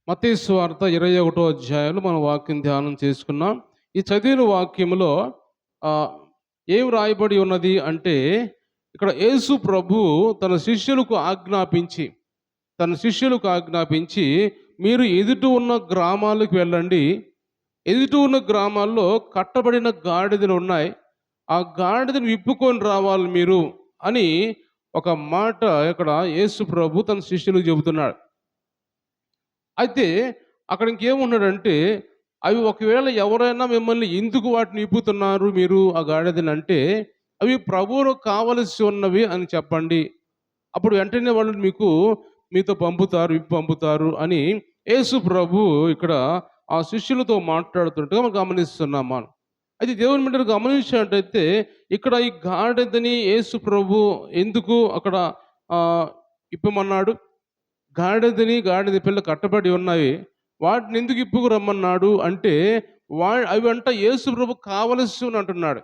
మత్తయి సువార్త 21వ అధ్యాయంలో మనం వాక్యం ధ్యానం చేసుకున్నాం. ఈ చదివిన వాక్యములో ఆహ్, ఏం రాయబడి ఉన్నది అంటే, ఇక్కడ యేసు ప్రభువు తన శిష్యులకు ఆజ్ఞాపించి, మీరు ఎదుట ఉన్న గ్రామాలకు వెళ్ళండి. ఎదుట ఉన్న గ్రామాల్లో కట్టబడిన గాడిదలున్నాయి. ఆ గాడిదను విప్పుకొని రావాలి మీరు అని ఒక మాట ఇక్కడ యేసు ప్రభు తన శిష్యులకు చెబుతున్నాడు. అయితే అక్కడ ఇంకేమున్నాడంటే, అవి ఒకవేళ ఎవరైనా మిమ్మల్ని ఎందుకు వాటిని ఇప్పుతున్నారు మీరు ఆ గాడిదనంటే, అవి ప్రభువుకు కావలసి ఉన్నవి అని చెప్పండి. అప్పుడు వెంటనే వాళ్ళు మీతో విప్పి పంపుతారు అని యేసు ప్రభు ఇక్కడ ఆ శిష్యులతో మాట్లాడుతున్నట్టుగా మనం గమనిస్తున్నాం మనం. అయితే దేవుని బిడ్డలు గమనించినట్టయితే ఇక్కడ ఈ గాడిదని యేసు ప్రభు ఎందుకు అక్కడ ఆహ్, ఇప్పమన్నాడు? గాడిద పిల్ల కట్టబడి ఉన్నవి. వాటిని ఎందుకు ఇప్పుకు రమ్మన్నాడు అంటే, అవి అంట యేసు ప్రభుకు కావలసినవి అంటున్నాడు.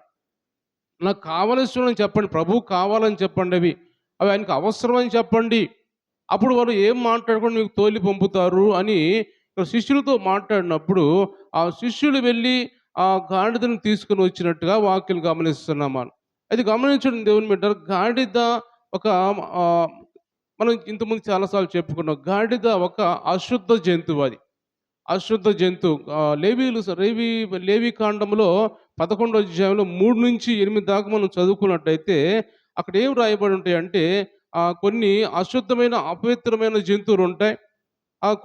నాకు కావలసినవి చెప్పండి. ప్రభువుకు కావాలని చెప్పండి అవి. అవి ఆయనకు అవసరమని చెప్పండి. అప్పుడు వారు ఏం మాట్లాడకుండా మీకు తోలి పంపుతారు అని ఇక్కడ శిష్యులతో మాట్లాడినప్పుడు, ఆ శిష్యులు వెళ్ళి ఆ గాడిదను తీసుకొని వచ్చినట్టుగా వాక్యం గమనిస్తున్నాం మనం. అది గమనించండి దేవుని బిడ్డలారా, గాడిద ఒక ఆహ్, మనం ఇంతకుముందు చాలా సార్లు చెప్పుకున్నాం. గాడిద ఒక అశుద్ధ జంతువు అది. అశుద్ధ జంతువు. లేవి కాండంలో 11వ అధ్యాయంలో 3-8 దాకా మనం చదువుకున్నట్టయితే అక్కడ ఏం రాయబడి ఉంటాయంటే, కొన్ని అశుద్ధమైన, అపవిత్రమైన జంతువులుంటాయి.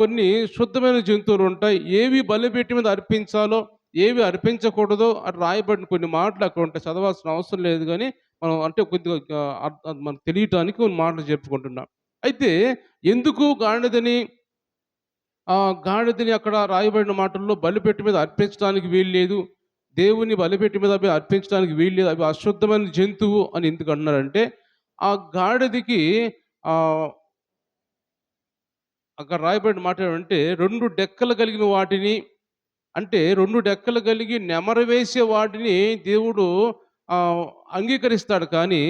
కొన్ని శుద్ధమైన జంతువులుంటాయి. ఏవి బలిపీఠం మీద అర్పించాలో, ఏవి అర్పించకూడదో అని రాయబడిన కొన్ని మాటలు అక్కడ ఉంటాయి. చదవాల్సిన అవసరం లేదు గానీ, మనం అంటే కొద్దిగా మనకు తెలియటానికి కొన్ని మాటలు చెప్పుకుంటున్నాం. అయితే ఎందుకు గాడిదని అక్కడ రాయబడిన మాటల్లో బలిపీఠం మీద అర్పించడానికి వీల్లేదు. దేవుని బలిపీఠం మీద అవి అర్పించడానికి వీల్లేదు. అవి అశుద్ధమైన జంతువు అని ఎందుకు అన్నారంటే, ఆ గాడిదకి ఆహ్, అక్కడ రాయబడిన మాట ఏమంటే, 2 డెక్కలు కలిగిన వాటిని, అంటే 2 డెక్కలు కలిగి నెమరు వేసే వాటిని దేవుడు ఆహ్, అంగీకరిస్తాడు. కానీ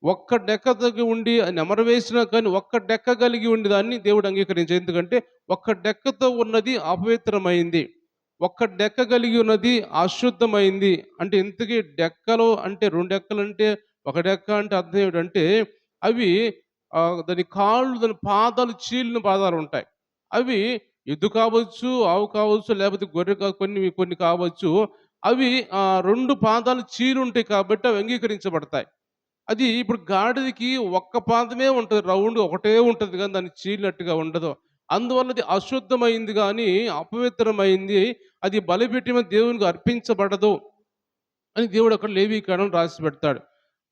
ఒక్క డెక్క తగ్గి ఉండి నెమరు వేసినా కానీ ఒక్క డెక్క కలిగి ఉండి దాన్ని దేవుడు అంగీకరించడు. ఎందుకంటే ఒక్క డెక్కతో ఉన్నది అపవిత్రమైంది. ఒక్క డెక్క కలిగి ఉన్నది అశుద్ధమైంది. అంటే ఇంతకీ డెక్కలు అంటే 2 డెక్కలంటే, ఒక డెక్క అంటే అర్థం ఏమిటంటే, అవి దాని పాదాలు చీలిన పాదాలుంటాయి. అవి ఎద్దు కావచ్చు, ఆవు కావచ్చు, లేకపోతే గొర్రె కొన్ని కొన్ని కావచ్చు. అవి 2 పాదాలు చీలుంటాయి కాబట్టి అవి అంగీకరించబడతాయి. అది ఇప్పుడు గాడిదకి ఒక్క పాదమే ఉంటది. రౌండ్ ఒకటే ఉంటది గానీ దాన్ని చీలినట్టుగా ఉండదు. అందువల్ల అది అశుద్ధమైంది గానీ, అపవిత్రమైంది. అది బలిపీఠం మీద దేవునికి అర్పించబడదు అని దేవుడు అక్కడ లేవీకాండం రాసి పెడతాడు.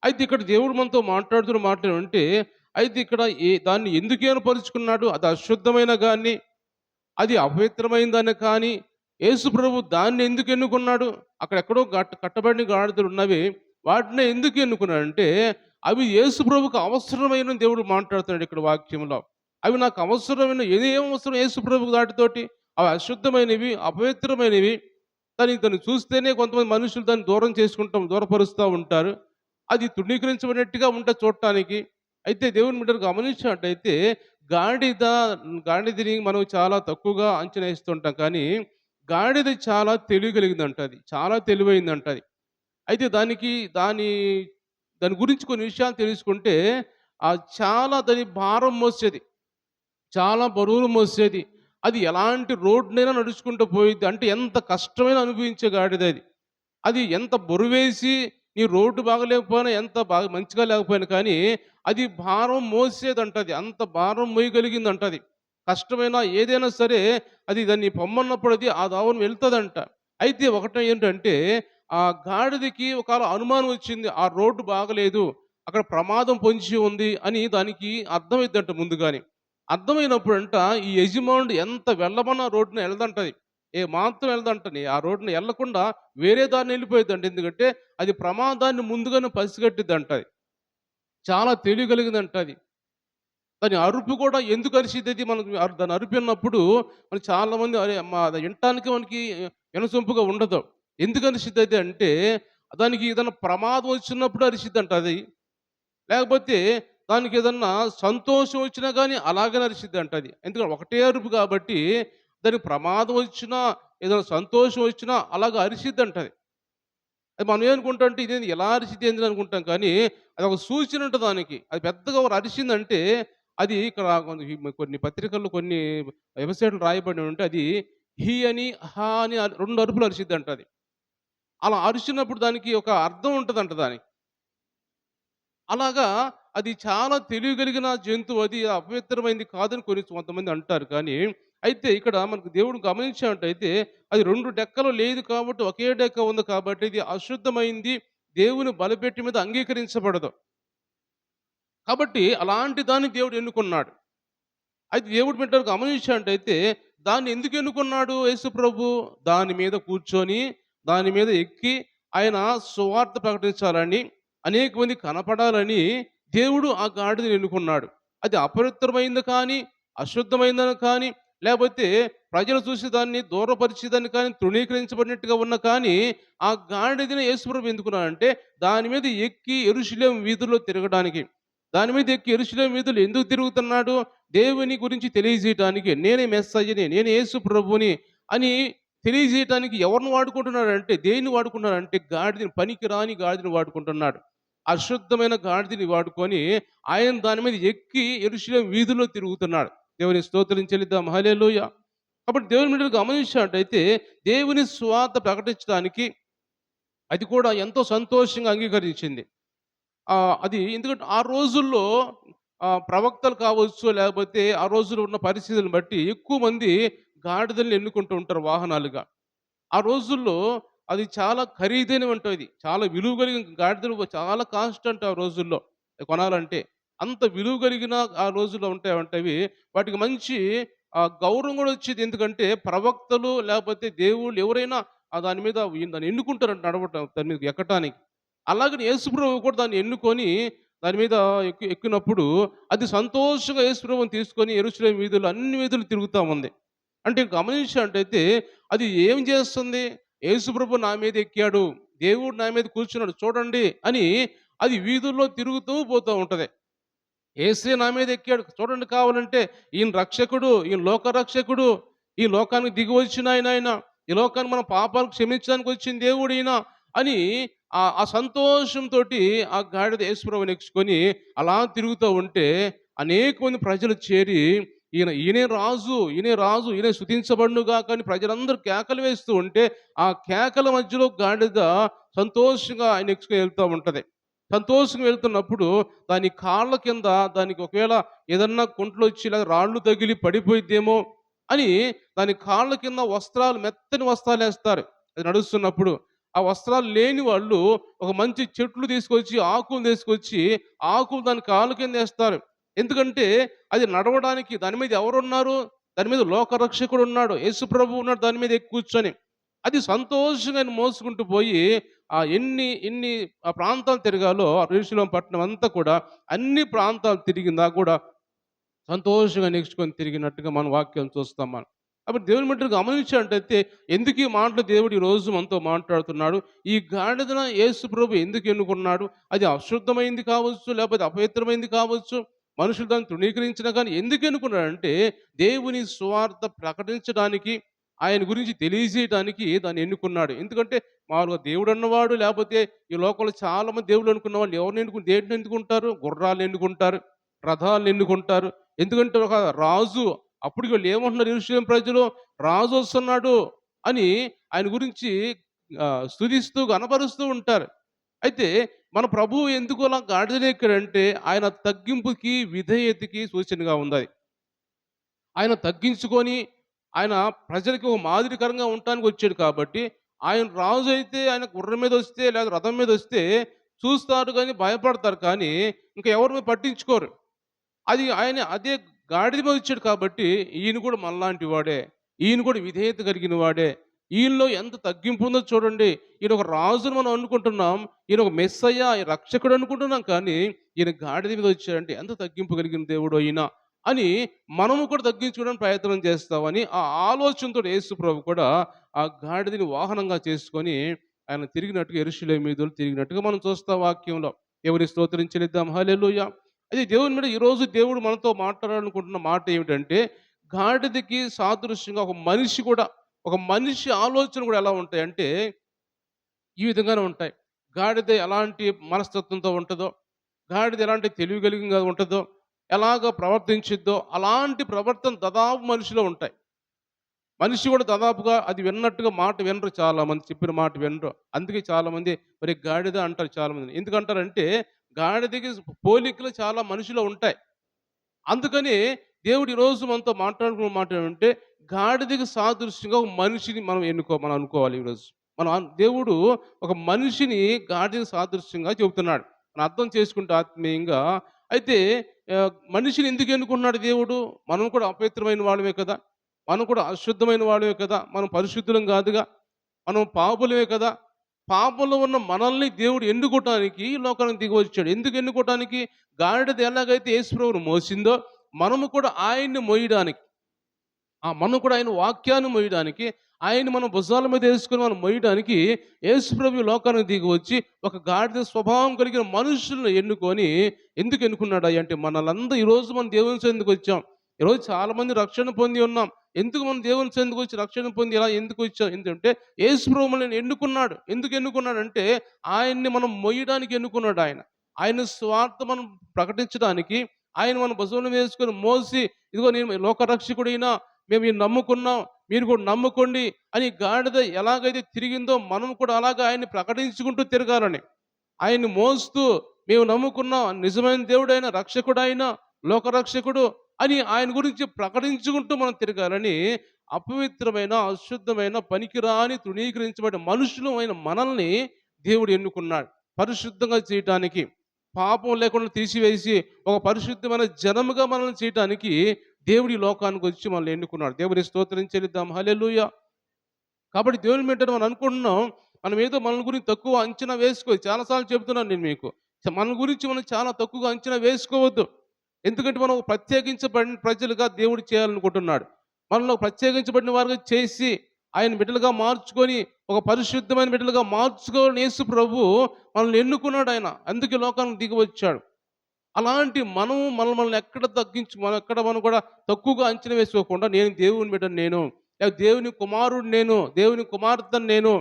అయితే ఇక్కడ దేవుడు మనతో మాట్లాడుతున్న మాటలు ఏమంటే, అయితే ఇక్కడ దాన్ని ఎందుకు ఏర్పరుచుకున్నాడు? అది అశుద్ధమైన గాని, అది అపవిత్రమైందని కానీ, యేసు ప్రభు దాన్ని ఎందుకు ఎన్నుకున్నాడు? అక్కడెక్కడో కట్టబడిన గాడిదలున్నవి. వాటినే ఎందుకు ఎన్నుకున్నాడంటే, అవి యేసు ప్రభుకు అవసరమైనవి దేవుడు మాట్లాడుతున్నాడు ఇక్కడ వాక్యంలో. అవి నాకు అవసరమైన, ఏం అవసరం యేసు ప్రభుకు వాటితోటి? అవి అశుద్ధమైనవి, అపవిత్రమైనవి. దాన్ని చూస్తేనే కొంతమంది మనుషులు దాన్ని దూరపరుస్తూ ఉంటారు. అది తృణీకరించబడినట్టుగా ఉంటది చూడటానికి. అయితే దేవుని బిడ్డలు గమనించినట్టయితే గాడిద గాడిదని మనం చాలా తక్కువగా అంచనా ఏస్తుంటాం. కానీ గాడిద చాలా తెలివి కలిగిందంట అది. చాలా తెలివైందంట అది. అయితే దాని గురించి కొన్ని విషయాలు తెలుసుకుంటే, చాలా దాని భారం మోసేది. చాలా బరువులు మోసేది. అది ఎలాంటి రోడ్డునైనా నడుచుకుంటూ పోయిద్ది. అంటే ఎంత కష్టమైనా అనుభవించే గాడిదది. అది ఎంత బరువేసి నీ రోడ్డు బాగలేకపోయినా, ఎంత బాగా మంచిగా లేకపోయినా కానీ, అది భారం మోసేదంటది. అంత భారం మోయగలిగిందంటది. కష్టమైన ఏదైనా సరే అది దాన్ని పొమ్మన్నప్పుడు అది ఆ దావన వెళ్తదంట. అయితే ఒకటి ఏంటంటే, ఆ గాడిదకి ఒకాల అనుమానం వచ్చింది. ఆ రోడ్డు బాగలేదు. అక్కడ ప్రమాదం పొంచి ఉంది అని దానికి అర్థమైద్దంట ముందుగానే. అర్థమైనప్పుడంట ఈ యజమానుడు ఎంత వెళ్ళమన్నా రోడ్డున ఎళ్ళదంటది. ఏమాత్రం ఎళ్ళదంటని. ఆ రోడ్డున ఎళ్ళకుండా వేరే దారిన ఎళ్ళిపోయిద్దంట. ఎందుకంటే అది ప్రమాదాన్ని ముందుగానే పసిగట్టిద్దంట అది. చాలా తెలియగలిగిందంట అది. దాని అరుపు కూడా ఎందుకు అరిసిద్దది, మనకు దాని అరుపు విన్నప్పుడు మనకు చాలామంది అరే అమ్మా! అది వినటానికి మనకి వినసొంపుగా ఉండదు. ఎందుకు అరిసిద్దది అంటే, దానికి ఏదైనా ప్రమాదం వచ్చినప్పుడు అరిసిద్దంట అది. లేకపోతే దానికేదన్నా సంతోషం వచ్చినా గానీ అలాగనే అరిసిద్దంట అది. ఎందుకంటే ఒకటే అరుపు కాబట్టి, దానికి ప్రమాదం వచ్చినా, ఏదైనా సంతోషం వచ్చినా అలాగ అరిసిద్దంటది. అది మనం ఏమనుకుంటాం అంటే ఇదేంది ఎలా అరిసిద్దేంది అనుకుంటాం కానీ, అదొక సూచన ఉంటది దానికి. అది పెద్దగా ఒకరు అరిసిందంటే, అది ఇక్కడ కొన్ని పత్రికల్లో కొన్ని వెబ్‌సైట్‌లో రాయబడి ఉంటే అది హి అని, హా అని 2 అరుపులు అరిసిద్దంట అది. అలా అరిచినప్పుడు దానికి ఒక అర్థం ఉంటదంట దానికి. అలాగా అది చాలా తెలియగలిగిన జంతువు అది అపవిత్రమైంది కాదని కొంతమంది అంటారు. కానీ అయితే ఇక్కడ మనకు దేవుడు గమనించినట్టయితే అది 2 డెక్కలు లేదు కాబట్టి ఒకే డెక్క ఉంది కాబట్టి ఇది అశుద్ధమైంది. దేవుని బలిపీఠం మీద అంగీకరించబడదు. కాబట్టి అలాంటి దాన్ని దేవుడు ఎన్నుకున్నాడు. అయితే దేవుడు బిడ్డలు గమనించినట్టయితే దాన్ని ఎందుకు ఎన్నుకున్నాడు యేసుప్రభు? దాని మీద కూర్చొని, దాని మీద ఎక్కి ఆయన సువార్త ప్రకటించాలని, అనేక మంది కనపడాలని దేవుడు ఆ గాడిదని ఎన్నుకున్నాడు. అది అపవిత్రమైంది కానీ, అశుద్ధమైందని కానీ, లేకపోతే ప్రజలు చూసి దాన్ని దూరపరిచేదాన్ని కానీ, తృణీకరించబడినట్టుగా ఉన్న కానీ, ఆ గాడిదని యేసుప్రభు ఎందుకున్నాడంటే, దాని మీద ఎక్కి యెరూషలేము వీధుల్లో తిరగడానికి. దాని మీద ఎక్కి యెరూషలేము వీధులు ఎందుకు తిరుగుతున్నాడు? దేవుని గురించి తెలియజేయటానికి నేనే మెస్సయ్యని, నేను యేసు ప్రభువుని అని తెలియజేయటానికి ఎవరిని వాడుకుంటున్నాడంటే, దేన్ని వాడుకున్నాడంటే గాడిదని, పనికిరాని గాడిదని వాడుకుంటున్నాడు. అశుద్ధమైన గాడిదని వాడుకొని ఆయన దాని మీద ఎక్కి యెరూషలేము వీధుల్లో తిరుగుతున్నాడు. దేవుని స్తోత్రం చెల్లిద్దాం. హల్లెలూయా! కాబట్టి దేవుని బిడ్డలు గమనించినట్టయితే దేవుని సువార్త ప్రకటించడానికి అది కూడా ఎంతో సంతోషంగా అంగీకరించింది. అది ఎందుకంటే ఆ రోజుల్లో ప్రవక్తలు కావచ్చు, లేకపోతే ఆ రోజుల్లో ఉన్న పరిస్థితులను బట్టి ఎక్కువ మంది గాడిదలను ఎన్నుకుంటూ ఉంటారు వాహనాలుగా. ఆ రోజుల్లో అది చాలా ఖరీదైనవంటది. చాలా విలువ కలిగిన గాడిదలు చాలా కాస్ట్ అంట ఆ రోజుల్లో కొనాలంటే. అంత విలువ కలిగిన ఆ రోజుల్లో ఉంటాయంటవి. వాటికి మంచి గౌరవం గూడా వచ్చేది. ఎందుకంటే ప్రవక్తలు లేకపోతే దేవుళ్ళు ఎవరైనా దాని మీద దాన్ని ఎన్నుకుంటారంట నడవటం దాని మీద ఎక్కటానికి. అలాగని యేసుప్రభువు కూడా దాన్ని ఎన్నుకొని దాని మీద ఎక్కినప్పుడు అది సంతోషంగా యేసుప్రభువుని తీసుకొని యెరూషలేము వీధులు అన్ని వీధులు తిరుగుతా ఉంది. అంటే గమనించినట్టయితే అది ఏం చేస్తుంది? యేసుప్రభు నా మీద ఎక్కాడు. దేవుడు నా మీద కూర్చున్నాడు చూడండి అని అది వీధుల్లో తిరుగుతూ పోతూ ఉంటది. యేసే నా మీద ఎక్కాడు చూడండి కావాలంటే ఈయన రక్షకుడు, ఈయన లోక రక్షకుడు, ఈ లోకానికి దిగి వచ్చిన ఆయన. ఈ లోకాన్ని మన పాపాలు క్షమించడానికి వచ్చిన దేవుడు ఈయన అని ఆ సంతోషంతోటి ఆ గాడిద యేసుప్రభువుని ఎక్కించుకొని అలా తిరుగుతూ ఉంటే అనేక మంది ప్రజలు చేరి ఈయనే రాజు, ఈయనే రాజు, ఈయనే స్తుతించబడునుగాక అని ప్రజలందరూ కేకలు వేస్తూ ఉంటే ఆ కేకల మధ్యలో గాడిద సంతోషంగా ఆయన ఎక్కించుకొని వెళ్తూ ఉంటది. సంతోషంగా వెళ్తున్నప్పుడు దాని కాళ్ళ కింద దానికి ఒకవేళ ఏదన్నా కుంటలొచ్చి లేదా రాళ్ళు తగిలి పడిపోయిద్దేమో అని దాని కాళ్ళ కింద వస్త్రాలు మెత్తని వస్త్రాలేస్తారు. అది నడుస్తున్నప్పుడు. ఆ వస్త్రాలు లేని వాళ్ళు ఒక మంచి చెట్లు తీసుకొచ్చి, ఆకులు తీసుకొచ్చి, ఆకులు దాని కాళ్ళ కిందేస్తారు. ఎందుకంటే అది నడవడానికి దాని మీద ఎవరున్నారు? దాని మీద లోకరక్షకుడున్నాడు. యేసుప్రభువు ఉన్నాడు దాని మీద ఎక్కి కూర్చొని. అది సంతోషంగా ఆయన మోసుకుంటూ పోయి ఎన్ని ప్రాంతాలు తిరగాలో యెరూషలేము పట్టణం అంతా కూడా అన్ని ప్రాంతాలు తిరిగిందా కూడా సంతోషంగా నెక్స్ట్‌కొని తిరిగినట్టుగా మనం వాక్యం చూస్తాం మనం. కాబట్టి దేవుని బిడ్డలు గమనించినట్టయితే ఎందుకు ఈ మాటలు దేవుడు ఈరోజు మనతో మాట్లాడుతున్నాడు? ఈ గాడిదను యేసు ప్రభు ఎందుకు ఎన్నుకున్నాడు? అది అశుద్ధమైంది కావచ్చు, లేకపోతే అపవిత్రమైంది కావచ్చు. మనుషులు దాన్ని తృణీకరించినా కానీ ఎందుకు ఎన్నుకున్నాడంటే దేవుని సువార్త ప్రకటించడానికి, ఆయన గురించి తెలియజేయడానికి దాన్ని ఎన్నుకున్నాడు. ఎందుకంటే మామూలుగా దేవుడు అన్నవాడు లేకపోతే ఈ లోకంలో చాలామంది దేవుళ్ళు అనుకున్న వాళ్ళు ఎవరిని దేనిని ఎన్నుకుంటారు? గుర్రాలను ఎన్నుకుంటారు, రథాలను ఎన్నుకుంటారు. ఎందుకంటే ఒక రాజు అప్పటికి వీళ్ళు ఏమంటున్నారు యెరూషలేము ప్రజలు? రాజు వస్తున్నాడు అని ఆయన గురించి స్తుతిస్తూ గనపరుస్తూ ఉంటారు. అయితే మన ప్రభువు ఎందుకు అలా గాడిదనెక్కాడంటే ఆయన తగ్గింపుకి, విధేయతకి సూచనగా ఉందది. ఆయన తగ్గించుకొని ఆయన ప్రజలకి ఒక మాదిరికరంగా ఉండటానికి వచ్చాడు కాబట్టి ఆయన రాజు అయితే ఆయన గుర్రం మీద వస్తే లేదా రథం మీద వస్తే చూస్తారు కానీ భయపడతారు కానీ ఇంకా ఎవరి మీద పట్టించుకోరు. అది ఆయన అదే గాడిద మీద వచ్చాడు కాబట్టి ఈయన కూడా మనలాంటి వాడే. ఈయన కూడా విధేయత కలిగిన వాడే. ఈయనలో ఎంత తగ్గింపు ఉందో చూడండి. ఈయన ఒక రాజును మనం అనుకుంటున్నాం. ఈయన ఒక మెస్సయ్య, రక్షకుడు అనుకుంటున్నాం కానీ ఈయన గాడిద మీద వచ్చాడంటే ఎంత తగ్గింపు కలిగిన దేవుడో ఈయన అని మనము కూడా తగ్గించుకోవడానికి ప్రయత్నం చేస్తామని ఆ ఆలోచనతో యేసు ప్రభు కూడా ఆ గాడిదని వాహనంగా చేసుకొని ఆయన తిరిగినట్టుగా యెరూషలేము వీధులు తిరిగినట్టుగా మనం చూస్తాం వాక్యంలో. ఎవరి స్తోత్రం చెల్లిద్దాం. హల్లెలూయా! అయితే దేవుని మీద ఈరోజు దేవుడు మనతో మాట్లాడాలనుకుంటున్న మాట ఏమిటంటే, గాడిదకి సాదృశ్యంగా ఒక మనిషి ఆలోచన కూడా ఎలా ఉంటాయంటే ఈ విధంగానే ఉంటాయి. గాడిద ఎలాంటి మనస్తత్వంతో ఉంటదో, గాడిద ఎలాంటి తెలివి కలిగినగా ఉంటదో, ఎలాగ ప్రవర్తించిద్దో అలాంటి ప్రవర్తన దాదాపు మనిషిలో ఉంటాయి. మనిషి కూడా దాదాపుగా అది విన్నట్టుగా మాట వినరు చాలామంది. చెప్పిన మాట వినరు. అందుకే చాలామంది మరి గాడిద అంటారు చాలామందిని. ఎందుకంటారంటే గాడిదకి పోలికలు చాలా మనిషిలో ఉంటాయి. అందుకని దేవుడు ఈరోజు మనతో మాట్లాడుకున్న మాట ఏమంటే, గాడిదకి సాదృశ్యంగా ఒక మనిషిని మనం అనుకోవాలి ఈరోజు. దేవుడు ఒక మనిషిని గాడిదకి సాదృశ్యంగా చెబుతున్నాడు. మనం అర్థం చేసుకుంటే ఆత్మీయంగా అయితే మనిషిని ఎందుకు ఎన్నుకున్నాడు దేవుడు? మనం కూడా అపవిత్రమైన వాళ్ళమే కదా! మనం కూడా అశుద్ధమైన వాళ్ళమే కదా! మనం పరిశుద్ధులం కాదుగా! మనం పాపులమే కదా! పాపంలో ఉన్న మనల్ని దేవుడు ఎన్నుకోవటానికి ఈ లోకానికి దిగివచ్చాడు. ఎందుకు ఎన్నుకోవటానికి? గాడిద ఎలాగైతే యేసుప్రభువును మోసిందో, మనము కూడా ఆయన్ని మోయడానికి, మనం కూడా ఆయన వాక్యాన్ని మోయడానికి, ఆయన్ని మన భుజాల మీద వేసుకొని మనం మోయడానికి యేసుప్రభు ఈ లోకానికి దిగివచ్చి ఒక గాడిద స్వభావం కలిగిన మనుషులను ఎన్నుకొని ఎందుకు ఎన్నుకున్నాడయ్య అంటే ఈరోజు మనం దేవుని సన్నిధికి వచ్చాం. ఈరోజు చాలామంది రక్షణ పొంది ఉన్నాం. ఎందుకు మనం దేవుని సన్నిధికి వచ్చి రక్షణ పొంది ఇలా ఎందుకు వచ్చాం? ఎందుకంటే యేసుప్రభు మనల్ని ఎన్నుకున్నాడు. ఎందుకు ఎన్నుకున్నాడంటే ఆయన్ని మనం మొయ్యడానికి ఎన్నుకున్నాడు ఆయన. ఆయన స్వార్థ మనం ప్రకటించడానికి, ఆయన మన భుజంలో వేసుకొని మోసి, ఇదిగో నేను లోకరక్షకుడైనా మేము ఈయన నమ్ముకున్నాం, మీరు కూడా నమ్ముకోండి అని గాడిద ఎలాగైతే తిరిగిందో మనం కూడా అలాగా ఆయన్ని ప్రకటించుకుంటూ తిరగాలని, ఆయన్ని మోస్తూ మేము నమ్ముకున్నాం నిజమైన దేవుడైన రక్షకుడైన లోకరక్షకుడు అని ఆయన గురించి ప్రకటించుకుంటూ మనం తిరగాలని అపవిత్రమైన అశుద్ధమైన పనికిరాని తృణీకరించబడిన మనుషులు అయిన మనల్ని దేవుడు ఎన్నుకున్నాడు పరిశుద్ధంగా చేయటానికి, పాపం లేకుండా తీసివేసి ఒక పరిశుద్ధమైన జనముగా మనల్ని చేయటానికి దేవుడి లోకానికి వచ్చి మనల్ని ఎన్నుకున్నాడు. దేవుడి స్తోత్రం చెల్లిద్దాం. హల్లెలూయా. కాబట్టి దేవుని బిడ్డలు మనం అనుకుంటున్నాం, మనం ఏదో మన గురించి తక్కువ అంచనా వేసుకోవద్దు. చాలాసార్లు చెబుతున్నాను నేను మీకు, మన గురించి మనం చాలా తక్కువగా అంచనా వేసుకోవద్దు. ఎందుకంటే మనం ప్రత్యేకించబడిన ప్రజలుగా దేవుడు చేయాలనుకుంటున్నాడు. మనలో ప్రత్యేకించబడిన వారుగా చేసి ఆయన బిడ్డలుగా మార్చుకొని ఒక పరిశుద్ధమైన బిడ్డలుగా మార్చుకోవాలని యేసు ప్రభు మనల్ని ఎన్నుకున్నాడు ఆయన. అందుకే లోకానికి దిగి వచ్చాడు. అలాంటి మనల్ని మనం కూడా తక్కువగా అంచనా వేసుకోకుండా నేను దేవుని బిడ్డను నేను, దేవుని కుమారుడు నేను, దేవుని కుమార్తెను నేను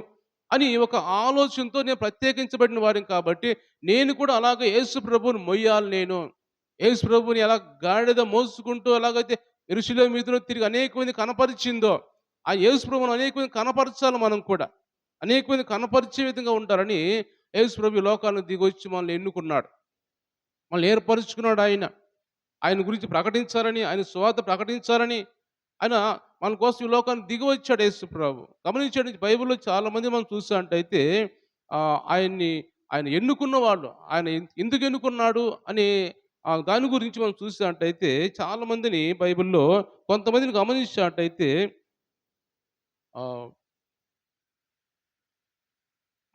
అని ఒక ఆలోచనతో నేను ప్రత్యేకించబడిన వాడిని కాబట్టి నేను కూడా అలాగే యేసు ప్రభువుని మొయ్యాలి. నేను యేసు ప్రభువుని ఎలా గాడిద మోసుకుంటూ ఎలాగైతే యెరూషలేము వీధిలో తిరిగి అనేక మంది కనపరిచిందో, ఆ యేసు ప్రభువును అనేక మంది కనపరచాలి. మనం కూడా అనేక మంది కనపరిచే విధంగా ఉంటారని యేసు ప్రభు లోకాలను దిగొచ్చి మనల్ని ఎన్నుకున్నాడు, మనల్ని ఏర్పరుచుకున్నాడు. ఆయన గురించి ప్రకటించాలని, ఆయన సువార్త ప్రకటించాలని ఆయన మన కోసం ఈ లోకానికి దిగి వచ్చాడు యేసు ప్రభు. గమనించండి, బైబిల్లో చాలామంది మనం చూసినట్టయితే ఆయన ఎన్నుకున్న వాళ్ళు, ఆయన ఎందుకు ఎన్నుకున్నాడు అనే దాని గురించి మనం చూసినట్టయితే చాలామందిని బైబిల్లో కొంతమందిని గమనించినట్టయితే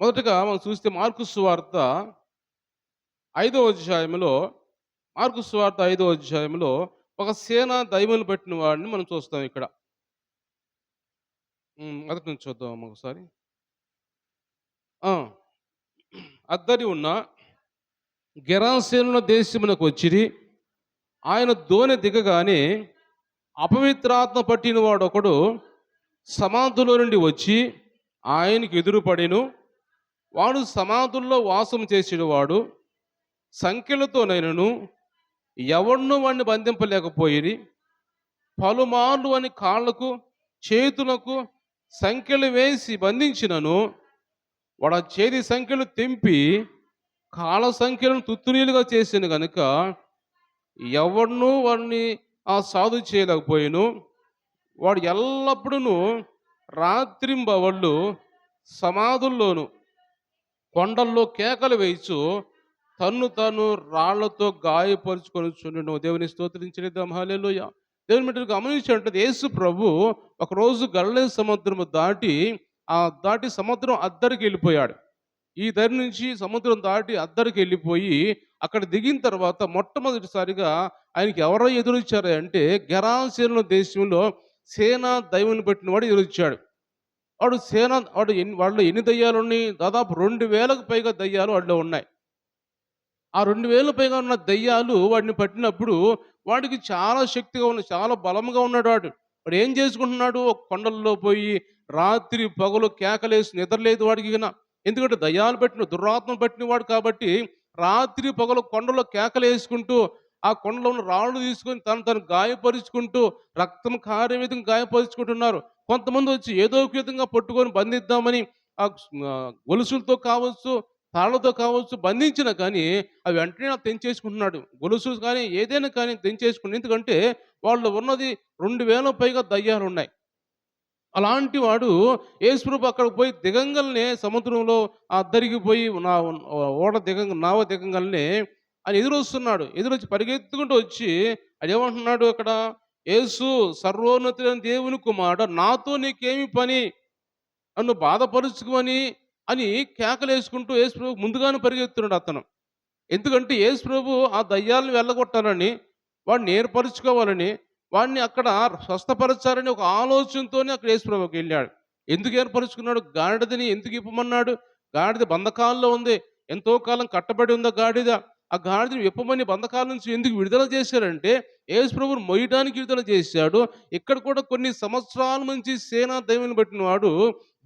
మొదటగా మనం చూస్తే మార్కు సువార్త 5వ అధ్యాయంలో, ఒక సేన దైవములు పెట్టిన వాడిని మనం చూస్తాం ఇక్కడ. మొదటి నుంచి చూద్దాం ఒకసారి. అద్దరి ఉన్న గెరాసేనుల దేశమునకు వచ్చిరి. ఆయన దోణి దిగగానే అపవిత్రాత్మ పట్టిన వాడు ఒకడు సమాధులో నుండి వచ్చి ఆయనకి ఎదురుపడెను. వాడు సమాధుల్లో వాసం చేసేవాడు. సంఖ్యలతోనైనను ఎవడును వాడిని బంధింపలేకపోయిరి. పలుమార్లు అని కాళ్లకు చేతులకు సంఖ్యలు వేసి బంధించినను వాడు ఆ చేతి సంఖ్యలు తెంపి కాళ్ళ సంఖ్యలను తుత్తునీలుగా చేసిన కనుక ఎవడును వాడిని సాధు చేయలేకపోయాను. వాడు ఎల్లప్పుడూ రాత్రింబవళ్ళు సమాధుల్లోను కొండల్లో కేకలు వేయచ్చు తను రాళ్లతో గాయపరుచుకొని దేవుని స్తోత్రించేద్దాం. హల్లెలూయా. దేవుని బిడ్డలు గమనించినట్టు యేసు ప్రభు ఒకరోజు గలిలయ సముద్రము దాటి సముద్రం అద్దరికి వెళ్ళిపోయాడు. ఈ దరి నుంచి సముద్రం దాటి అద్దరికి వెళ్ళిపోయి అక్కడ దిగిన తర్వాత మొట్టమొదటిసారిగా ఆయనకి ఎవరో ఎదురొచ్చారు అంటే గెరాసేనుల దేశంలో సేనా దైవుని పెట్టిన వాడు ఎదురొచ్చాడు. వాళ్ళు ఎన్ని దయ్యాలు ఉన్నాయి? దాదాపు 2000కు పైగా దయ్యాలు వాడిలో ఉన్నాయి. ఆ 2000 పైగా ఉన్న దయ్యాలు వాడిని పట్టినప్పుడు వాడికి చాలా శక్తిగా ఉన్న, చాలా బలంగా ఉన్నాడు వాడు. వాడు ఏం చేసుకుంటున్నాడు, ఒక కొండల్లో పోయి రాత్రి పగలు కేకలేసి నిద్రలేదు వాడికి గిన. ఎందుకంటే దయ్యాలు పట్టిన, దురాత్మలు పట్టిన వాడు కాబట్టి రాత్రి పగలు కొండలో కేకలేసుకుంటూ, ఆ కొండలో ఉన్న రాళ్ళు తీసుకొని తను గాయపరుచుకుంటూ, రక్తం కారే విధంగా గాయపరుచుకుంటున్నారు. కొంతమంది వచ్చి ఏదో ఒక విధంగా పట్టుకొని బంధిద్దామని గొలుసులతో కావచ్చు, తాళ్ళతో కావచ్చు బంధించినా కానీ అవి వెంటనే తెంచేసుకుంటున్నాడు. గొలుసులు కానీ ఏదైనా కానీ తెంచేసుకుని, ఎందుకంటే వాళ్ళు ఉన్నది 2000 పైగా దయ్యాలున్నాయి. అలాంటి వాడు యేసుప్రభు అక్కడికి పోయి దిగంగాల్నే సముద్రంలో అద్దరిగిపోయి నావ దిగంగాల్నే ఆయన ఎదురొస్తున్నాడు. ఎదురొచ్చి పరిగెత్తుకుంటూ వచ్చి అదేమంటున్నాడు అక్కడ, యేసు సర్వోన్నతుడైన దేవుని కుమారుడా, నాతో నీకేమి పని, నన్ను బాధపరుచుకోమని అని కేకలేసుకుంటూ యేసుప్రభు ముందుగానే పరిగెత్తున్నాడు అతను. ఎందుకంటే యేసుప్రభు ఆ దయ్యాలను వెళ్ళగొట్టాలని, వాడిని ఏర్పరుచుకోవాలని, వాడిని అక్కడ స్వస్థపరచాలని ఒక ఆలోచనతోనే అక్కడ యేసుప్రభుకి వెళ్ళాడు. ఎందుకు ఏర్పరుచుకున్నాడు? గాడిదని ఎందుకు ఇప్పమన్నాడు? గాడిద బంధకాల్లో ఉంది. ఎంతో కాలం కట్టబడి ఉంది ఆ గాడిద. ఆ గాడిదని విప్పమని బంధకాల నుంచి ఎందుకు విడుదల చేశారంటే, యేసుప్రభుని మొయ్యడానికి విడుదల చేశాడు. ఇక్కడ కూడా కొన్ని సంవత్సరాల నుంచి సేనా దైవం పట్టిన వాడు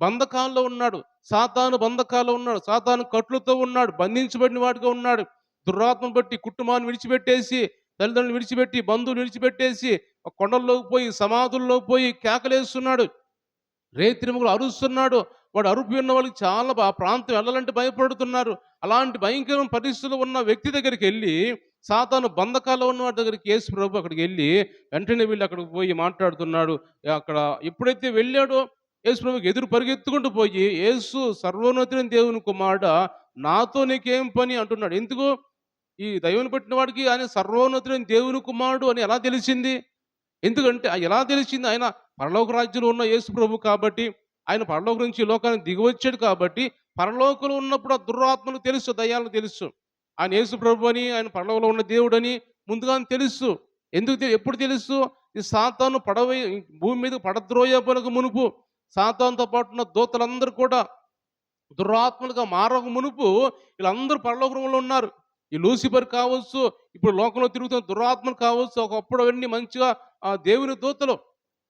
బంధకాల్లో ఉన్నాడు. సాతాను బంధకాల్లో ఉన్నాడు. సాతాను కట్లతో ఉన్నాడు. బంధించబడిన వాడిగా ఉన్నాడు. దురాత్మను బట్టి కుటుంబాన్ని విడిచిపెట్టేసి, తల్లిదండ్రులు విడిచిపెట్టి, బంధువులు విడిచిపెట్టేసి కొండల్లోకి పోయి, సమాధుల్లోకి పోయి కేకలేస్తున్నాడు. రేత్రిములు అరుస్తున్నాడు. వాడు అరుపు విన్న వాళ్ళకి చాలా ఆ ప్రాంతం వెళ్ళాలంటే భయపడుతున్నారు. అలాంటి భయంకరమైన పరిస్థితుల్లో ఉన్న వ్యక్తి దగ్గరికి వెళ్ళి, సాతాను బంధకాల్లో ఉన్న వాడి దగ్గరికి యేసు ప్రభు అక్కడికి వెళ్ళి వెంటనే వెళ్ళి అక్కడికి పోయి మాట్లాడుతున్నాడు. అక్కడ ఎప్పుడైతే వెళ్ళాడో యేసు ప్రభుకి ఎదురు పరిగెత్తుకుంటూ పోయి, యేసు సర్వోన్నతుడైన దేవుని కుమారుడా, నాతో నీకేం పని అంటున్నాడు. ఎందుకు? ఈ దైవం పట్టిన వాడికి ఆయన సర్వోన్నతుడైన దేవుని కుమారుడు అని ఎలా తెలిసింది? ఎందుకంటే ఎలా తెలిసింది? ఆయన పరలోక రాజ్యంలో ఉన్న యేసు ప్రభు కాబట్టి, ఆయన పరలోకం నుంచి ఈ లోకానికి దిగివచ్చాడు కాబట్టి, పరలోకంలో ఉన్నప్పుడు ఆ దురాత్మలకు తెలుసు, దయ్యాలకు తెలుసు. ఆయన యేసు ప్రభు అని, ఆయన పరలోకంలో ఉన్న దేవుడని ముందుగానే తెలుసు. ఎప్పుడు తెలుసు? ఈ సాతాను భూమి మీద పడద్రోయబడక మునుపు, సాతానుతో పాటు ఉన్న దూతలందరూ కూడా దురాత్మలుగా మారక మునుపు వీళ్ళందరూ పరలోకంలో ఉన్నారు. ఈ లూసిఫర్ కావచ్చు, ఇప్పుడు లోకంలో తిరుగుతున్న దురాత్మలు కావచ్చు, ఒకప్పుడు అవన్నీ మంచిగా దేవుని దూతలు.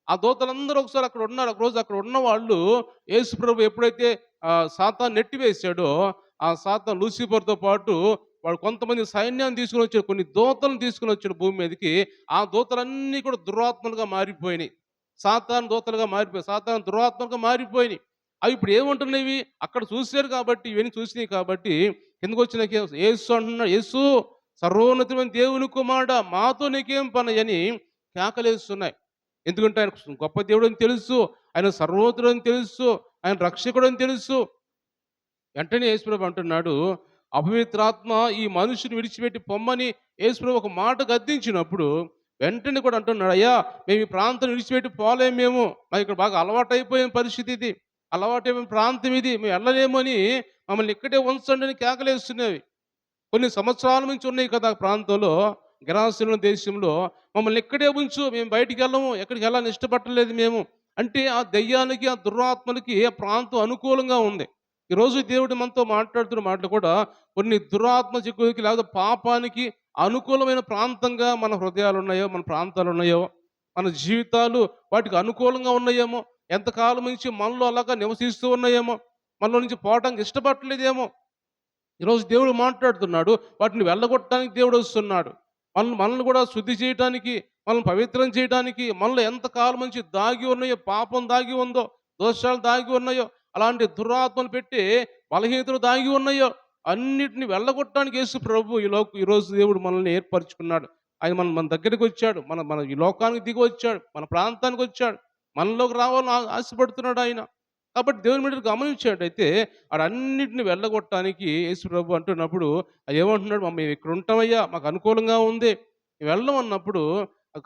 ఆ దూతలందరూ ఒకసారి అక్కడ ఉన్నారు. ఒకరోజు అక్కడ ఉన్న వాళ్ళు యేసు ప్రభు ఎప్పుడైతే సాతాను నెట్టివేశాడో, ఆ సాతాను లూసిఫర్తో పాటు వాడు కొంతమంది సైన్యాన్ని తీసుకుని వచ్చాడు, కొన్ని దూతలను తీసుకుని వచ్చాడు భూమి మీదకి. ఆ దూతలన్నీ కూడా దురాత్మలుగా మారిపోయినాయి. సాతాను దూతలుగా మారిపోయాయి, సాతాను దురాత్మలుగా మారిపోయినాయి. అవి ఇప్పుడు ఏముంటున్నవి? అక్కడ చూశారు కాబట్టి, ఇవన్నీ చూసినాయి కాబట్టి కిందకు వచ్చిన యేసు అంటున్నాడు, యేసు సర్వోన్నతమైన దేవుని కుమారుడా, మాతో నీకేం పని అని కేకలేస్తున్నాయి. ఎందుకంటే ఆయన గొప్ప దేవుడు అని తెలుసు, ఆయన సర్వోన్నతుడు అని తెలుసు, ఆయన రక్షకుడు అని తెలుసు. వెంటనే యేసుప్రభు అంటున్నాడు, అపవిత్రాత్మ ఈ మనుషుని విడిచిపెట్టి పొమ్మని యేసుప్రభు ఒక మాట గద్దించినప్పుడు వెంటనే కూడా అంటున్నాడు, అయ్యా మేము ఈ ప్రాంతం విడిచిపెట్టి పోలేము, మేము మాకు ఇక్కడ బాగా అలవాటైపోయిన పరిస్థితి ఇది, అలవాటైపోయిన ప్రాంతం ఇది, మేము వెళ్ళలేము అని మమ్మల్ని ఇక్కడే ఉంచండి అని కేకలేస్తున్నవి. కొన్ని సంవత్సరాల నుంచి ఉన్నాయి కదా ప్రాంతంలో, గెరాసీను దేశంలో, మమ్మల్ని ఇక్కడే ఉంచు, మేము బయటికి వెళ్ళము, ఎక్కడికి వెళ్ళాలని ఇష్టపడలేదు మేము అంటే, ఆ దెయ్యానికి, ఆ దురాత్మలకి ఆ ప్రాంతం అనుకూలంగా ఉంది. ఈరోజు దేవుడు మనతో మాట్లాడుతున్న మాటలు కూడా కొన్ని దురాత్మ చిక్కులకి లేదా పాపానికి అనుకూలమైన ప్రాంతంగా మన హృదయాలు ఉన్నాయో, మన ప్రాంతాలు ఉన్నాయో, మన జీవితాలు వాటికి అనుకూలంగా ఉన్నాయేమో, ఎంతకాలం నుంచి మనలో అలాగా నివసిస్తూ ఉన్నాయేమో, మనలో నుంచి పోవడానికి ఇష్టపడలేదేమో. ఈరోజు దేవుడు మాట్లాడుతున్నాడు, వాటిని వెళ్ళగొట్టడానికి దేవుడు వస్తున్నాడు. మనల్ని కూడా శుద్ధి చేయడానికి, మనల్ని పవిత్రం చేయడానికి, మనలో ఎంతకాలం నుంచి దాగి ఉన్నాయో, పాపం దాగి ఉందో, దోషాలు దాగి ఉన్నాయో, అలాంటి దురాత్మలు పెట్టి బలహీనతలు దాగి ఉన్నాయో అన్నిటిని వెళ్ళగొట్టడానికి యేసు ప్రభు ఈరోజు దేవుడు మనల్ని ఏర్పరచుకున్నాడు. ఆయన మన దగ్గరికి వచ్చాడు, మన ఈ లోకానికి దిగి వచ్చాడు, మన ప్రాంతానికి వచ్చాడు, మనలోకి రావాలని ఆశపడుతున్నాడు ఆయన. కాబట్టి దేవుని బిడ్డలు గమనించేటైతే అన్నిటిని వెళ్ళగొట్టడానికి యేసు ప్రభు అంటున్నప్పుడు ఏమంటున్నాడు, మేము ఇక్కడ ఉంటామయ్యా, మాకు అనుకూలంగా ఉంది, వెళ్ళం అన్నప్పుడు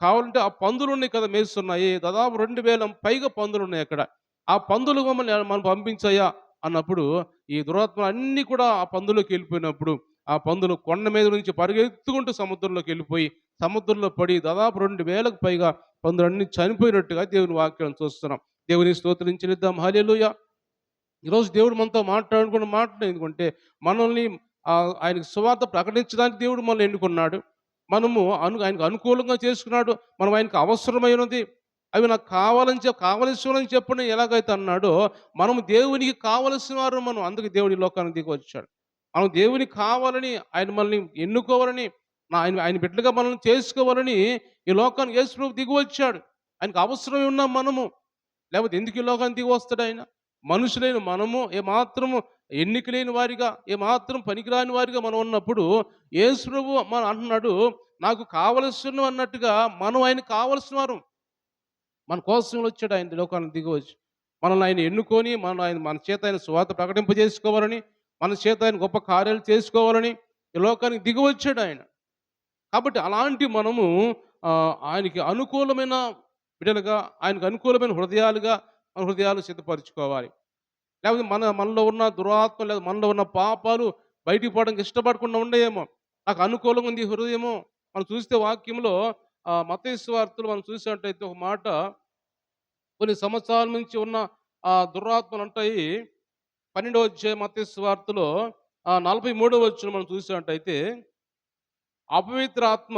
కావాలంటే ఆ పందులు ఉన్నాయి కదా మేస్తున్నాయి, దాదాపు 2000 పైగా పందులు ఉన్నాయి అక్కడ. ఆ పందులు మనం పంపించయ్యా అన్నప్పుడు ఈ దురాత్మలు అన్నీ కూడా ఆ పందులోకి వెళ్ళిపోయినప్పుడు ఆ పందులు కొండ మీద నుంచి పరిగెత్తుకుంటూ సముద్రంలోకి వెళ్ళిపోయి సముద్రంలో పడి దాదాపు 2000కు పైగా పందులు అన్ని చనిపోయినట్టుగా దేవుని వాక్యాలను చూస్తున్నాం. దేవుని స్తోత్రం చెల్లిద్దాం. హల్లెలూయా. ఈరోజు దేవుడు మనతో మాట్లాడుకున్న మాటలు ఎందుకంటే మనల్ని ఆయనకి సువార్త ప్రకటించడానికి దేవుడు మనల్ని ఎన్నుకున్నాడు. మనము ఆయనకు అనుకూలంగా చేసుకున్నాడు. మనం ఆయనకు అవసరమైనది. అవి నాకు కావలసినవని చెప్పండి ఎలాగైతే అన్నాడో, మనం దేవునికి కావలసిన వారు మనం. అందుకే దేవుడు ఈ లోకానికి దిగి వచ్చాడు. మనం దేవునికి కావాలని, ఆయన మనల్ని ఎన్నుకోవాలని, ఆయన ఆయన బిడ్డలుగా మనల్ని చేసుకోవాలని ఈ లోకానికి యేసు ప్రభు దిగి వచ్చాడు. ఆయనకు అవసరమై ఉన్నాం మనము. లేకపోతే ఎందుకు ఈ లోకానికి దిగి వస్తాడు ఆయన? మనుషులైన మనము ఏమాత్రము ఎన్నిక లేని వారిగా, ఏమాత్రం పనికిరాని వారిగా మనం ఉన్నప్పుడు యేసు ప్రభు మన అంటున్నాడు, నాకు కావలసినవి అన్నట్టుగా మనం ఆయనకు కావలసిన వారం. మన కోసం వచ్చాడు ఆయన లోకానికి దిగి వచ్చి. మనల్ని ఆయన ఎన్నుకొని మన చేత ఆయన సువార్త ప్రకటింపజేసుకోవాలని, మన చేత ఆయన గొప్ప కార్యాలు చేసుకోవాలని ఈ లోకానికి దిగి వచ్చాడు ఆయన. కాబట్టి అలాంటి మనము ఆయనకి అనుకూలమైన బిడ్డలుగా, ఆయనకు అనుకూలమైన హృదయాలుగా మన హృదయాలు సిద్ధపరచుకోవాలి. లేకపోతే మనలో ఉన్న దురాత్మ, లేదా మనలో ఉన్న పాపాలు బయటికి పోవడానికి ఇష్టపడకుండా ఉండేయేమో. నాకు అనుకూలంగా ఉంది ఈ హృదయము. మనం చూస్తే వాక్యంలో మత్తయి సువార్తలో మనం చూసినట్టయితే ఒక మాట, కొన్ని సంవత్సరాల నుంచి ఉన్న దురాత్మలు ఉంటాయి. 12వ అధ్యాయం మత్తయి సువార్తలో 43వ వచనం మనం చూసినట్టయితే, అపవిత్ర ఆత్మ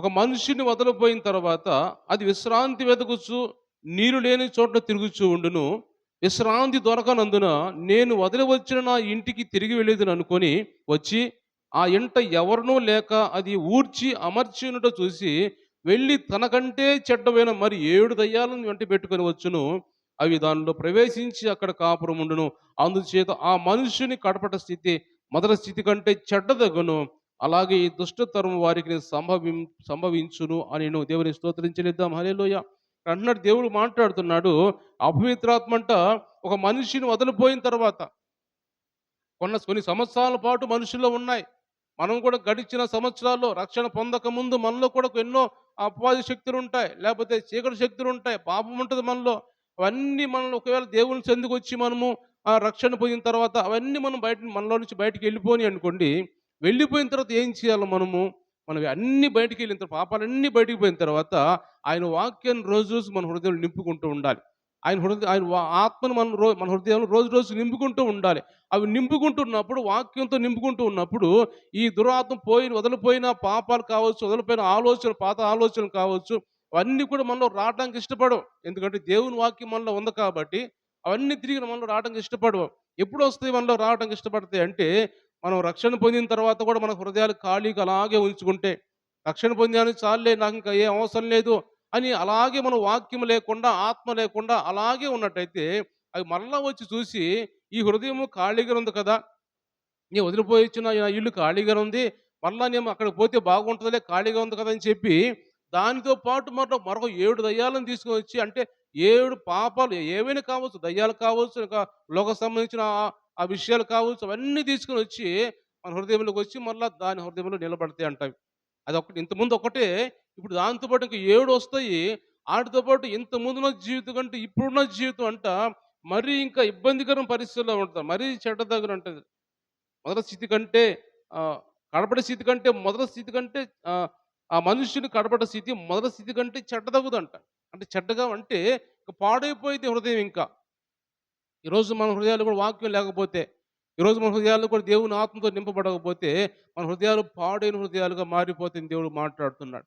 ఒక మనిషిని వదలిపోయిన తర్వాత అది విశ్రాంతి వెతుకుచు నీరు లేని చోట్ల తిరుగుచూ ఉండును. విశ్రాంతి దొరకనందున నేను వదిలి వచ్చిన నా ఇంటికి తిరిగి వెళ్ళేదని అనుకొని వచ్చి ఆ ఇంట ఎవరినూ లేక అది ఊడ్చి అమర్చినట్టు చూసి వెళ్ళి తనకంటే చెడ్డమైన మరి 7 దయ్యాలను వెంట పెట్టుకొని వచ్చును. అవి దానిలో ప్రవేశించి అక్కడ కాపురం ఉండును. అందుచేత ఆ మనుషుని కడపట స్థితి మొదటి స్థితి కంటే చెడ్డదగును. అలాగే ఈ దుష్టతరం వారికి సంభవించును అని దేవుని స్తోత్రించనిద్దాం. హల్లెలూయా. అంటున్నాడు, దేవుడు మాట్లాడుతున్నాడు. అపవిత్రాత్మ అంట ఒక మనిషిని వదిలిపోయిన తర్వాత కొన్ని సంవత్సరాల పాటు మనుషుల్లో ఉన్నాయి. మనం కూడా గడిచిన సంవత్సరాల్లో రక్షణ పొందక ముందు మనలో కూడా ఎన్నో అపవాది శక్తులు ఉంటాయి, లేకపోతే చీకటి శక్తులు ఉంటాయి, పాపం ఉంటుంది మనలో. అవన్నీ మనలో ఒకవేళ దేవుని చెందుకు వచ్చి మనము రక్షణ పొందిన తర్వాత అవన్నీ మనలో నుంచి బయటికి వెళ్ళిపోయి అనుకోండి. వెళ్ళిపోయిన తర్వాత ఏం చేయాలి మనం అన్ని బయటికి వెళ్ళిన తర్వాత, పాపాలన్నీ బయటికి పోయిన తర్వాత ఆయన వాక్యాన్ని రోజు రోజు మన హృదయంలో నింపుకుంటూ ఉండాలి. ఆత్మను మన హృదయంలో రోజు రోజు నింపుకుంటూ ఉండాలి. అవి నింపుకుంటున్నప్పుడు, వాక్యంతో నింపుకుంటూ ఉన్నప్పుడు ఈ దురాత్మ వదిలిపోయిన పాపాలు కావచ్చు, వదిలిపోయిన ఆలోచనలు, పాత ఆలోచనలు కావచ్చు, అవన్నీ కూడా మనలో రావడానికి ఇష్టపడవు. ఎందుకంటే దేవుని వాక్యం మనలో ఉంది కాబట్టి అవన్నీ తిరిగి మనలో రావడానికి ఇష్టపడవు. ఎప్పుడు వస్తాయి మనలో రావడానికి ఇష్టపడతాయి అంటే, మనం రక్షణ పొందిన తర్వాత కూడా మన హృదయాలు ఖాళీగా అలాగే ఉంచుకుంటే, రక్షణ పొందాను చాలులే, నాకు ఇంకా ఏం అవసరం లేదు అని అలాగే మనం వాక్యం లేకుండా, ఆత్మ లేకుండా అలాగే ఉన్నట్టయితే, అవి మరలా వచ్చి చూసి ఈ హృదయము ఖాళీగా ఉంది కదా, నేను వదిలిపోయిచ్చిన నా ఇల్లు ఖాళీగా ఉంది, మరలా నేను అక్కడికి పోతే బాగుంటుందిలే, ఖాళీగా ఉంది కదా అని చెప్పి దానితో పాటు మరొక 7 దయ్యాలను తీసుకొని వచ్చి, అంటే 7 పాపాలు ఏవైనా కావచ్చు, దయ్యాలు కావచ్చు, ఇంకా లోక సంబంధించిన ఆ విషయాలు కావచ్చు, అవన్నీ తీసుకొని వచ్చి మన హృదయంలోకి వచ్చి మరలా దాని హృదయంలో నిలబడతాయి అంటవి. అదొకటి. ఇంతకుముందు ఒకటే, ఇప్పుడు దాంతో పాటు ఇంక 7 వస్తాయి. ఆటితో పాటు ఇంతకుముందున్న జీవితం కంటే ఇప్పుడున్న జీవితం అంట మరీ ఇంకా ఇబ్బందికరమైన పరిస్థితుల్లో ఉంటాం. మరీ చెడ్డదగునంటది. మొదటి స్థితి కంటే కడపటి స్థితి కంటే మొదటి స్థితి కంటే ఆ మనుష్యుని కడపటి స్థితి మొదటి స్థితి కంటే చెడ్డదగుదంట. అంటే చెడ్డగా అంటే ఇక పాడైపోయింది హృదయం ఇంకా. ఈరోజు మన హృదయాలు కూడా వాక్యం లేకపోతే, ఈరోజు మన హృదయాలు కూడా దేవుని ఆత్మతో నింపబడకపోతే మన హృదయాలు పాడైన హృదయాలుగా మారిపోతాయని దేవుడు మాట్లాడుతున్నాడు.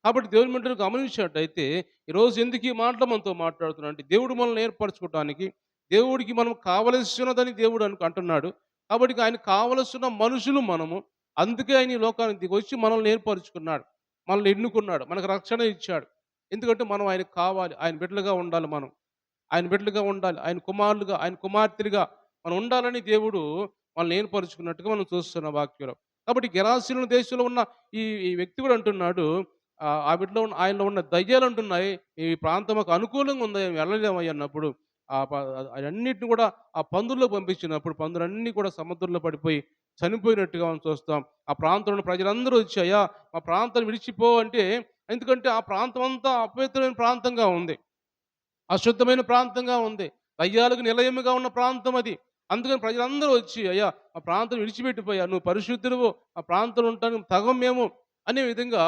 కాబట్టి దేవుని బిడ్డలు గమనించినట్టయితే ఈరోజు ఎందుకు ఈ మాటలు మనతో మాట్లాడుతున్నాడు అంటే, దేవుడు మనల్ని ఏర్పరచుకోవడానికి, దేవుడికి మనం కావలసినదని దేవుడు అంటున్నాడు. కాబట్టి ఆయనకు కావలసిన మనుషులు మనము. అందుకే ఆయన ఈ లోకానికి దిగి వచ్చి మనల్ని ఏర్పరచుకున్నాడు, మనల్ని ఎన్నుకున్నాడు, మనకు రక్షణ ఇచ్చాడు. ఎందుకంటే మనం ఆయనకు కావాలి, ఆయన బిడ్డలుగా ఉండాలి మనం. ఆయన బిడ్డలుగా ఉండాలి, ఆయన కుమారులుగా, ఆయన కుమార్తెలుగా మనం ఉండాలని దేవుడు మనల్ని ఏర్పరుచుకున్నట్టుగా మనం చూస్తున్నాం వాక్యంలో. కాబట్టి గెరాసీనుల దేశంలో ఉన్న ఈ వ్యక్తి కూడా అంటున్నాడు, ఆ బిడ్డలో ఉన్న ఆయనలో ఉన్న దయ్యాలు అంటున్నాయి, ఈ ప్రాంతం మాకు అనుకూలంగా ఉంది, వెళ్ళలేమయ్య అన్నప్పుడు అవన్నిటిని కూడా ఆ పందుల్లో పంపించినప్పుడు పందులన్నీ కూడా సముద్రంలో పడిపోయి చనిపోయినట్టుగా మనం చూస్తాం. ఆ ప్రాంతంలో ప్రజలందరూ వచ్చి, అయ్యా మా ప్రాంతాన్ని విడిచిపో అంటే, ఎందుకంటే ఆ ప్రాంతం అంతా అపవిత్రమైన ప్రాంతంగా ఉంది, అశుద్ధమైన ప్రాంతంగా ఉంది, దయ్యాలకు నిలయముగా ఉన్న ప్రాంతం అది. అందుకని ప్రజలందరూ వచ్చి, అయ్యా ఆ ప్రాంతం విడిచిపెట్టిపోయా, నువ్వు పరిశుద్ధుడువు, ఆ ప్రాంతంలో ఉంటానికి తగం మేము అనే విధంగా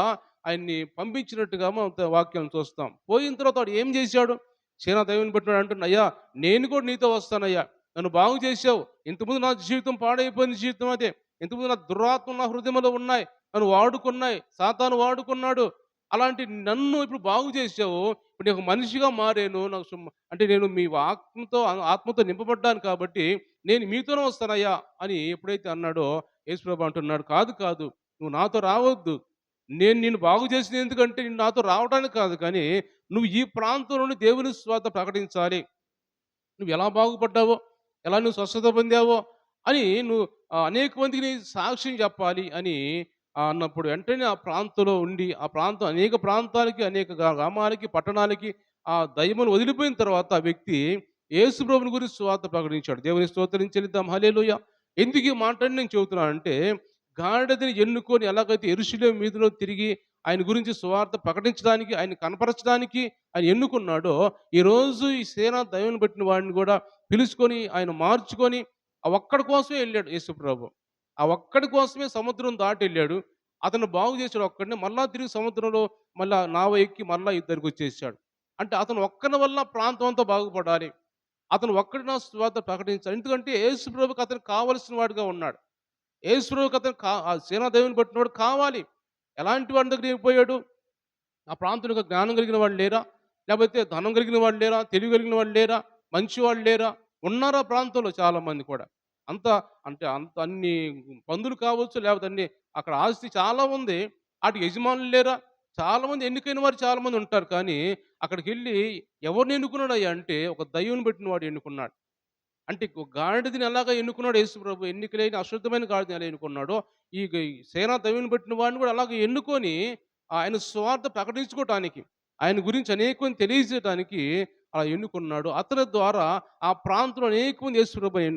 ఆయన్ని పంపించినట్టుగా మనం వాక్యం చూస్తాం. పోయిన తర్వాత వాడు ఏం చేశాడు? సేనా దైవాన్ని బట్టి అంటున్నా, అయ్యా నేను కూడా నీతో వస్తానయ్యా, నన్ను బాగు చేసావు. ఇంతకుముందు నా జీవితం పాడైపోయిన జీవితం అదే, ఇంతకుముందు నా దురాత్మ నా హృదయంలో ఉన్నాయి, నన్ను వాడుకున్నాయి. సాతాను వాడుకున్నాడు. అలాంటి నన్ను ఇప్పుడు బాగు చేశావు. ఇప్పుడు నేను ఒక మనిషిగా మారాను. నాకు అంటే నేను మీ ఆత్మతో నింపబడ్డాను కాబట్టి నేను మీతోనే వస్తానయ్యా అని ఎప్పుడైతే అన్నాడో యేసుప్రభు అంటున్నాడు, కాదు కాదు, నువ్వు నాతో రావద్దు. నేను నిన్ను బాగు చేసింది ఎందుకంటే నిన్ను నాతో రావడానికి కాదు కానీ నువ్వు ఈ ప్రాంతంలోని దేవుని స్వార్థ ప్రకటించాలి. నువ్వు ఎలా బాగుపడ్డావో, ఎలా నువ్వు స్వస్థత పొందావో అని నువ్వు అనేక మందికి నీ సాక్ష్యం చెప్పాలి అని అన్నప్పుడు వెంటనే ఆ ప్రాంతంలో ఉండి, ఆ ప్రాంతం అనేక ప్రాంతాలకి, అనేక గ్రామాలకి, పట్టణాలకి ఆ దయ్యములు వదిలిపోయిన తర్వాత ఆ వ్యక్తి యేసు ప్రభువుని గురించి సువార్త ప్రకటించాడు. దేవుని స్తోత్రం చెల్లిద్దాం. హల్లెలూయా! ఎందుకు ఈ మాటని నేను చెబుతున్నానంటే, గాడిదని ఎన్నుకొని ఎలాగైతే యెరూషలేము వీధిలో తిరిగి ఆయన గురించి సువార్త ప్రకటించడానికి, ఆయన్ని కనపరచడానికి ఆయన ఎన్నుకున్నాడో, ఈరోజు ఈ సేన దైవం పెట్టిన వాడిని కూడా పిలుచుకొని, ఆయన మార్చుకొని, ఆ ఒక్కడి కోసమే ఎళ్ళాడు యేసుప్రభు. ఆ ఒక్కడి కోసమే సముద్రం దాటెళ్ళాడు. అతను బాగు చేసాడు ఒక్కడిని. మళ్ళా తిరిగి సముద్రంలో మళ్ళా నావ ఎక్కి మళ్ళా ఇద్దరికొచ్చేసాడు. అంటే అతను ఒక్కని వల్ల ప్రాంతం అంతా బాగుపడాలి. అతను ఒక్కడి నా సువార్త ప్రకటించాలి. ఎందుకంటే యేసుప్రభుకి అతనికి కావలసిన వాడుగా ఉన్నాడు. యేసుప్రభుకి అతను ఆ సేనా దేవుని పట్టినవాడు కావాలి. ఎలాంటి వాడి దగ్గరికి పోయాడు? ఆ ప్రాంతంలో జ్ఞానం కలిగిన వాళ్ళు లేరా? లేకపోతే ధనం కలిగిన వాళ్ళు లేరా? తెలివి కలిగిన వాళ్ళు లేరా? మంచివాళ్ళు లేరా? ఉన్నారు ఆ ప్రాంతంలో చాలామంది కూడా. అంత అంటే అంత అన్ని పందులు కావచ్చు, లేకపోతే అన్ని అక్కడ ఆస్తి చాలా ఉంది. ఆటికి యజమానులు లేరా? చాలామంది ఎన్నికైన వారు చాలామంది ఉంటారు. కానీ అక్కడికెళ్ళి ఎవరిని ఎన్నుకున్నాడయ్యా అంటే ఒక దైవం పెట్టిన వాడు ఎన్నుకున్నాడు. అంటే గాడిదని ఎలాగా ఎన్నుకున్నాడు యేసుప్రభు, ఎన్నికలేని అశుద్ధమైన గాడిదని ఎలా ఎన్నుకున్నాడో, ఈ సేనా దైవం పెట్టిన వాడిని కూడా అలాగే ఎన్నుకొని ఆయన స్వార్థ ప్రకటించుకోవటానికి, ఆయన గురించి అనేకమంది తెలియజేయడానికి అలా ఎన్నుకున్నాడు. అతని ద్వారా ఆ ప్రాంతంలో అనేక మంది యేసుప్రభుని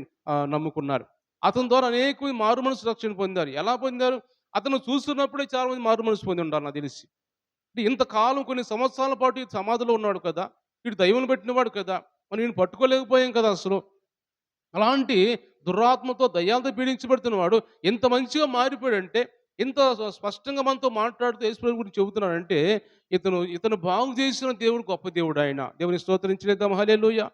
నమ్ముకున్నారు. అతని ద్వారా అనేక మంది మారుమనసు రక్షణ పొందారు. ఎలా పొందారు? అతను చూస్తున్నప్పుడే చాలా మంది మారుమనసు పొంది ఉండాలి నాకు తెలిసి. అంటే ఇంతకాలం కొన్ని సంవత్సరాల పాటు ఈ సమాధిలో ఉన్నాడు కదా! వీడు దైవం పెట్టినవాడు కదా! మనం ఈయన్ని పట్టుకోలేకపోయాం కదా అసలు. అలాంటి దురాత్మతో దయ్యాలతో పీడించబడుతున్నవాడు ఎంత మంచిగా మారిపోయాడంటే, ఇంత స్పష్టంగా మనతో మాట్లాడుతూ యేసుప్రభు గురించి చెబుతున్నాడంటే, ఇతను బాగు చేసిన దేవుడు గొప్ప దేవుడు ఆయన. దేవుని స్తోత్రించలేద్దాం. హల్లెలూయా!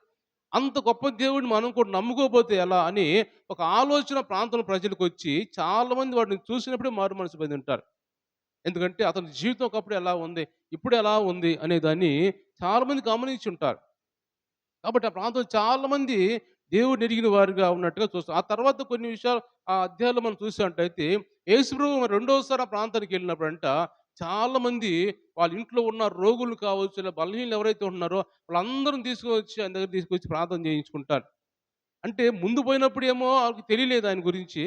అంత గొప్ప దేవుడిని మనం కూడా నమ్ముకోకపోతే ఎలా అని ఒక ఆలోచన ప్రాంతంలో ప్రజలకొచ్చి చాలామంది వాడిని చూసినప్పుడే మారు మనసు పొంది ఉంటారు. ఎందుకంటే అతని జీవితం ఒకప్పుడు ఎలా ఉంది, ఇప్పుడు ఎలా ఉంది అనే దాన్ని చాలామంది గమనించి ఉంటారు. కాబట్టి ఆ ప్రాంతంలో చాలామంది దేవుడిని ఎరిగిన వారుగా ఉన్నట్టుగా చూస్తాం. ఆ తర్వాత కొన్ని విషయాలు ఆ అధ్యాయాల్లో మనం చూసినట్టయితే యేసుప్రభు మరి రెండోసారి ఆ ప్రాంతానికి వెళ్ళినప్పుడంట చాలామంది వాళ్ళ ఇంట్లో ఉన్న రోగులు కావచ్చు, లేదా బలహీనలు ఎవరైతే ఉన్నారో వాళ్ళందరిని తీసుకొచ్చి ఆయన దగ్గర తీసుకొచ్చి ప్రార్థన చేయించుకుంటారు. అంటే ముందు పోయినప్పుడేమో ఆళ్ళకి తెలియలేదు ఆయన గురించి.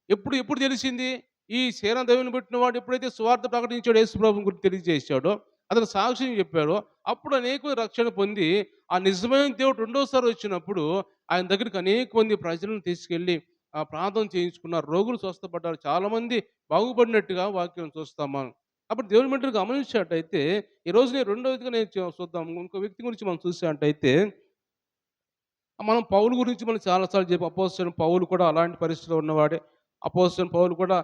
ఎప్పుడు తెలిసింది? ఈ సేన దేవుని పెట్టినవాడు ఎప్పుడైతే సువార్త ప్రకటించాడో యేసు ప్రభువుని గురించి తెలియజేశాడో, అతను సాక్ష్యం చెప్పాడో, అప్పుడు అనేకులు రక్షణ పొంది, ఆ నిజమైన దేవుడు రెండోసారి వచ్చినప్పుడు ఆయన దగ్గరికి అనేక మంది ప్రజలను తీసుకెళ్ళి ప్రార్థన చేయించుకున్నారు. రోగులు స్వస్థపడ్డారు. చాలామంది బాగుపడినట్టుగా వాక్యం చూస్తాం మనం. అప్పుడు దేవుని బిడ్డలు గమనించినట్టయితే, ఈరోజు నేను రెండోదిగా నేను చూద్దాం. ఇంకో వ్యక్తి గురించి మనం చూసినట్టయితే మనం పౌలు గురించి మనం చాలా సార్లు చెప్పాం. అపోస్తలుడైన పౌలు కూడా అలాంటి పరిస్థితిలో ఉన్నవాడే. అపోస్తలుడైన పౌలు కూడా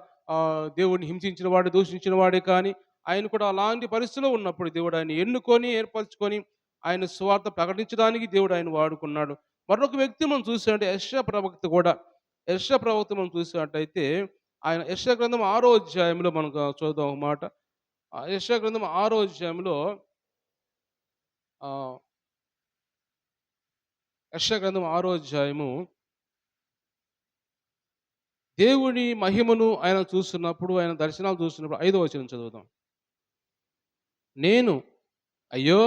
దేవుడిని హింసించిన వాడే, దూషించిన వాడే కానీ, ఆయన కూడా అలాంటి పరిస్థితిలో ఉన్నప్పుడు దేవుడు ఆయన్ని ఎన్నుకొని, ఏర్పరచుకొని, ఆయన సువార్త ప్రకటించడానికి దేవుడు ఆయన వాడుకున్నాడు. మరొక వ్యక్తి మనం చూసినట్టే యెషయా ప్రవక్త కూడా. యెషయా ప్రవక్త మనం చూసినట్టయితే, ఆయన యెషయా గ్రంథం 6వ అధ్యాయంలో మనం చూద్దాం ఒక మాట. యెషయా గ్రంథం 6వ అధ్యాయంలో ఆహ్, యెషయా గ్రంథం 6వ అధ్యాయము దేవుని మహిమను ఆయన చూస్తున్నప్పుడు, ఆయన దర్శనాలు చూస్తున్నప్పుడు 5వ వచనం చదువుదాం. నేను అయ్యో!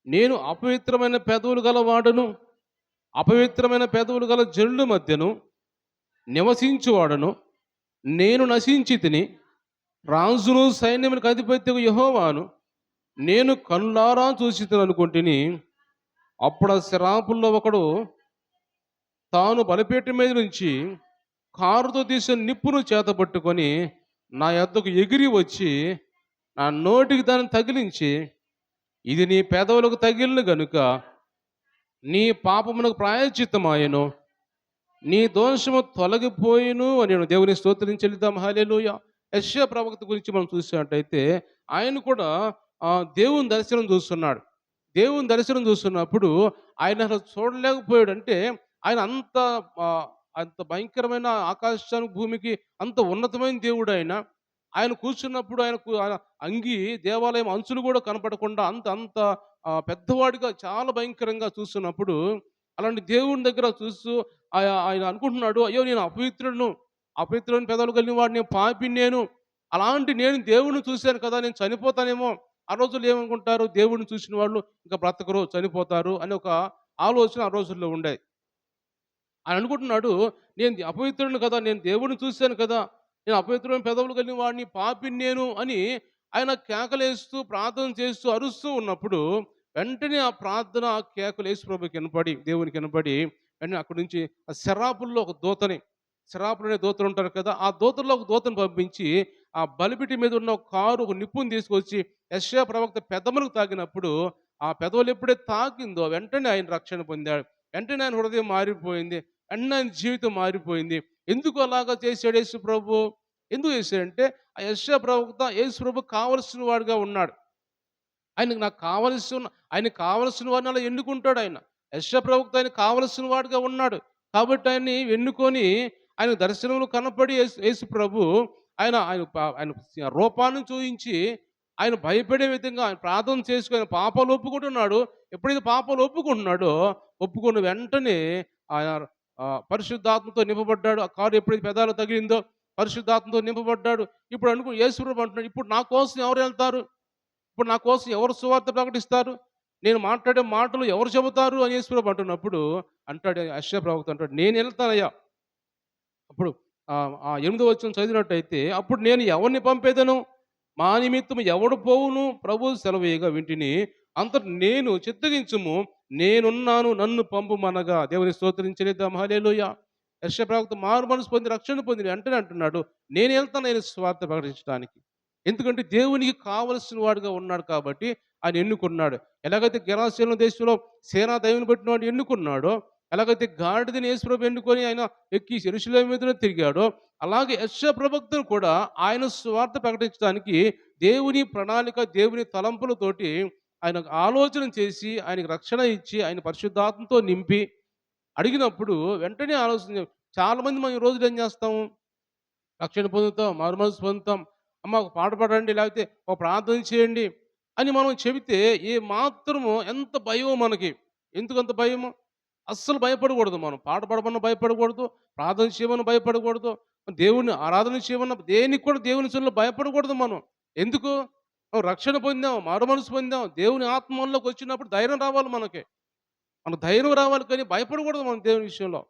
నేను అపవిత్రమైన పెదవులు గలవాడను, అపవిత్రమైన పెదవులు గల జనుల మధ్యను నివసించువాడను. నేను నశించి తిని, రాజును సైన్యములకు అధిపత్యకు యెహోవాను నేను కనులారా చూసితిననుకొంటిని. అప్పుడు ఆ శరాపుల్లో ఒకడు తాను బలిపీఠం మీద నుంచి కారుతో తీసిన నిప్పును చేతబట్టుకొని నా యొద్దకు ఎగిరి వచ్చి నా నోటికి దాన్ని తగిలించి, ఇది నీ పెదవులకు తగిలిన గనుక నీ పాపమునకు ప్రాయశ్చిత్తమాయెను, నీ దోషము తొలగిపోయిను అని దేవుని స్తోత్రం చెల్లిద్దాం. హల్లెలూయా! యెషయా ప్రవక్త గురించి మనం చూసినట్టయితే ఆయన కూడా దేవుని దర్శనం చూస్తున్నాడు. దేవుని దర్శనం చూస్తున్నప్పుడు ఆయన అసలు చూడలేకపోయాడు. అంటే ఆయన అంత అంత భయంకరమైన ఆకాశానికి భూమికి అంత ఉన్నతమైన దేవుడు ఆయన. ఆయన కూర్చున్నప్పుడు ఆయన అంగీ దేవాలయం అంచులు కూడా కనపడకుండా అంత అంత పెద్దవాడిగా చాలా భయంకరంగా చూస్తున్నప్పుడు, అలాంటి దేవుని దగ్గర చూస్తూ ఆయన అనుకుంటున్నాడు, అయ్యో నేను అపవిత్రుడును, అపవిత్రుని పెదవులు కలిగిన వాడిని, నేను పాపిని నేను. అలాంటి నేను దేవుడిని చూశాను కదా, నేను చనిపోతానేమో. ఆ రోజుల్లో ఏమనుకుంటారు, దేవుడిని చూసిన వాళ్ళు ఇంకా బ్రతకరు, చనిపోతారు అని ఒక ఆలోచన ఆ రోజుల్లో ఉండేది. ఆయన అనుకుంటున్నాడు, నేను అపవిత్రుడిని కదా, నేను దేవుడిని చూశాను కదా, నేను అపవిత్రమైన పెదవులు కలిగిన వాడిని, పాపిని నేను అని ఆయన కేకలేస్తూ, ప్రార్థన చేస్తూ, అరుస్తూ ఉన్నప్పుడు, వెంటనే ఆ ప్రార్థన, ఆ కేకలు యేసుప్రభుకి వినపడి, దేవునికి వినపడి, వెంటనే అక్కడి నుంచి ఆ శరాపుల్లో ఒక దూతని, శరాపులు అనే దూతలు ఉంటారు కదా, ఆ దూతల్లో ఒక దూతను పంపించి, ఆ బలిపీఠి మీద ఉన్న ఒక కారు, ఒక నిప్పుని తీసుకొచ్చి యెషయా ప్రవక్త పెదవులకు తాకినప్పుడు, ఆ పెదవులు ఎప్పుడైతే తాకిందో వెంటనే ఆయన రక్షణ పొందాడు. వెంటనే ఆయన హృదయం మారిపోయింది. వెంటనే ఆయన జీవితం మారిపోయింది. ఎందుకు అలాగా చేశాడు యేసు ప్రభు? ఎందుకు చేశాడంటే, ఆ యెషయా ప్రవక్త యేసు ప్రభుకి కావలసిన వాడుగా ఉన్నాడు. ఆయనకు నాకు కావలసిన ఆయనకు కావలసిన వారిని అలా ఎన్నుకుంటాడు ఆయన. యెషయా ప్రవక్త ఆయనకు కావలసిన వాడుగా ఉన్నాడు. కాబట్టి ఆయన్ని ఎన్నుకొని, ఆయన దర్శనంలో కనపడి యేసు ప్రభు ఆయన ఆయన ఆయన రూపాన్ని చూయించి, ఆయన భయపడే విధంగా ఆయన ప్రార్థన చేసుకొని ఆయన పాపాలు ఒప్పుకుంటున్నాడు. ఎప్పుడైతే పాపాలు ఒప్పుకుంటున్నాడో, ఒప్పుకున్న వెంటనే ఆయన పరిశుద్ధాత్మతో నింపబడ్డాడు. ఆ కారు ఎప్పుడైతే పెదాలకు తగిలిందో పరిశుద్ధాత్మతో నింపబడ్డాడు. ఇప్పుడు యేసు ప్రభు అంటున్నాడు, ఇప్పుడు నా కోసం ఎవరు వెళ్తారు? ఇప్పుడు నా కోసం ఎవరు సువార్త ప్రకటిస్తారు? నేను మాట్లాడే మాటలు ఎవరు చెబుతారు అని యేసుప్రభు అంటున్నప్పుడు అంటాడు, యెషయా ప్రవక్త అంటాడు, నేను వెళ్తానయ్యా. అప్పుడు ఆ 8వ వచనం చదివినట్టయితే, అప్పుడు నేను ఎవరిని పంపేదను? మా నిమిత్తం ఎవడు పోవును? ప్రభువు సెలవేయగా వింటిని. అంతట నేను చిత్తగించుము, నేనున్నాను నన్ను పంపుమనగా. దేవుని స్తోత్రించలేద్దాం, హల్లెలూయా. యెషయా ప్రవక్త మారు మనసు పొంది రక్షణ పొంది వెంటనే అంటున్నాడు, నేను వెళ్తాను ఆయన సువార్త ప్రకటించడానికి. ఎందుకంటే దేవునికి కావలసిన వాడుగా ఉన్నాడు కాబట్టి ఆయన ఎన్నుకున్నాడు. ఎలాగైతే గెరాసేన దేశంలో సేనా దైవుని బట్టిన వాడు ఎన్నుకున్నాడో, ఎలాగైతే గాడిదని యేసుప్రభు ఎన్నుకొని ఆయన ఎక్కి యెరూషలేము మీదనే తిరిగాడో, అలాగే యెషయా ప్రవక్తను కూడా ఆయన సువార్త ప్రకటించడానికి దేవుని ప్రణాళిక, దేవుని తలంపులతోటి ఆయన ఆలోచన చేసి, ఆయనకు రక్షణ ఇచ్చి, ఆయన పరిశుద్ధాత్మతో నింపి అడిగినప్పుడు వెంటనే ఆలోచన. చాలామంది మనం ఈ రోజులు ఏం చేస్తాము? రక్షణ పొందుతాం, మారుమనసు పొందుతాం. అమ్మ ఒక పాట పాడండి, లేకపోతే ఒక ప్రార్థన చేయండి అని మనం చెబితే ఏ మాత్రము ఎంత భయమో మనకి. ఎందుకంత భయము? అస్సలు భయపడకూడదు మనం. పాట పాడమన్నా భయపడకూడదు, ప్రార్థన చేయమన్నా భయపడకూడదు, దేవుణ్ణి ఆరాధన చేయమన్నా దేనికి కూడా దేవుని సన్నిధిలో భయపడకూడదు మనం. ఎందుకు? మనం రక్షణ పొందాం, మారుమనసు పొందాం, దేవుని ఆత్మ మనలోకి వచ్చినప్పుడు ధైర్యం రావాలి మనకి. మనకు ధైర్యం రావాలి కానీ భయపడకూడదు మనం దేవుని విషయంలో.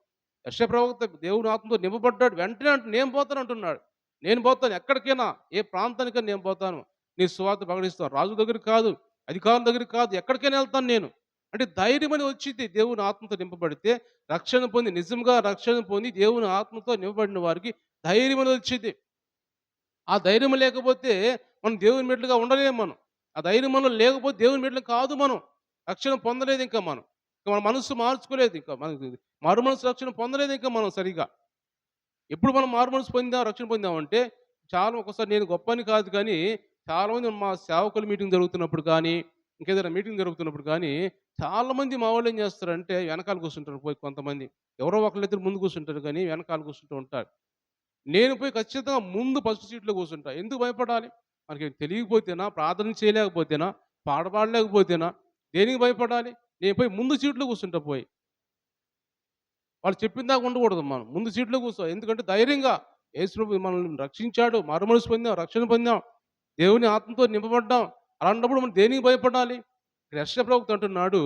యెషయా ప్రవక్త దేవుని ఆత్మతో నింపబడ్డాడు. వెంటనే నేను పోతాను అంటున్నాడు. నేను పోతాను ఎక్కడికైనా, ఏ ప్రాంతానికైనా నేను పోతాను. నీ సువార్త ప్రకటిస్తాను. రాజు దగ్గరికి కాదు, అధికారుల దగ్గరికి కాదు, ఎక్కడికైనా వెళ్తాను నేను. అంటే ధైర్యం అని వచ్చింది దేవుని ఆత్మతో నింపబడితే. రక్షణ పొంది, నిజంగా రక్షణ పొంది దేవుని ఆత్మతో నింపబడిన వారికి ధైర్యం అని వచ్చింది. ఆ ధైర్యం లేకపోతే మనం దేవుని బిడ్డలుగా ఉండలేము మనం. ఆ ధైర్యం మనలో లేకపోతే దేవుని బిడ్డలు కాదు మనం. రక్షణ పొందలేదు ఇంకా మనం. ఇంకా మన మనస్సు మార్చుకోలేదు ఇంకా. మనకి మారుమనసు రక్షణ పొందలేదు ఇంకా మనం సరిగ్గా. ఎప్పుడు మనం మారుమనసు పొందాం, రక్షణ పొందామంటే, చాలా ఒక్కోసారి నేను గొప్పని కాదు కానీ, చాలామంది మా సేవకుల మీటింగ్ జరుగుతున్నప్పుడు కానీ, ఇంకేదైనా మీటింగ్ జరుగుతున్నప్పుడు కానీ, చాలామంది మా వాళ్ళు ఏం చేస్తారంటే వెనకాల కూర్చుంటారు పోయి కొంతమంది. ఎవరో ఒకళ్ళిద్దరు ముందు కూర్చుంటారు కానీ వెనకాల కూర్చుంటూ ఉంటారు. నేను పోయి ఖచ్చితంగా ముందు ఫస్ట్ సీట్‌లో కూర్చుంటా. ఎందుకు భయపడాలి? మనకి తెలియకపోతేనా? ప్రార్థన చేయలేకపోతేనా? పాట పాడలేకపోతేనా? దేనికి భయపడాలి? నేను పోయి ముందు సీట్‌లో కూర్చుంటా పోయి. వాళ్ళు చెప్పిన దాకా ఉండకూడదు మనం. ముందు సీట్‌లో కూర్చో. ఎందుకంటే ధైర్యంగా యేసుప్రభు మనల్ని రక్షించాడు. మారుమనసు పొందాం, రక్షణ పొందాం. దేవుని ఆత్మతో నింపబడ్డాం. అలాంటప్పుడు మనం దేనికి భయపడాలి? యెషయా ప్రవక్త అంటున్నాడు,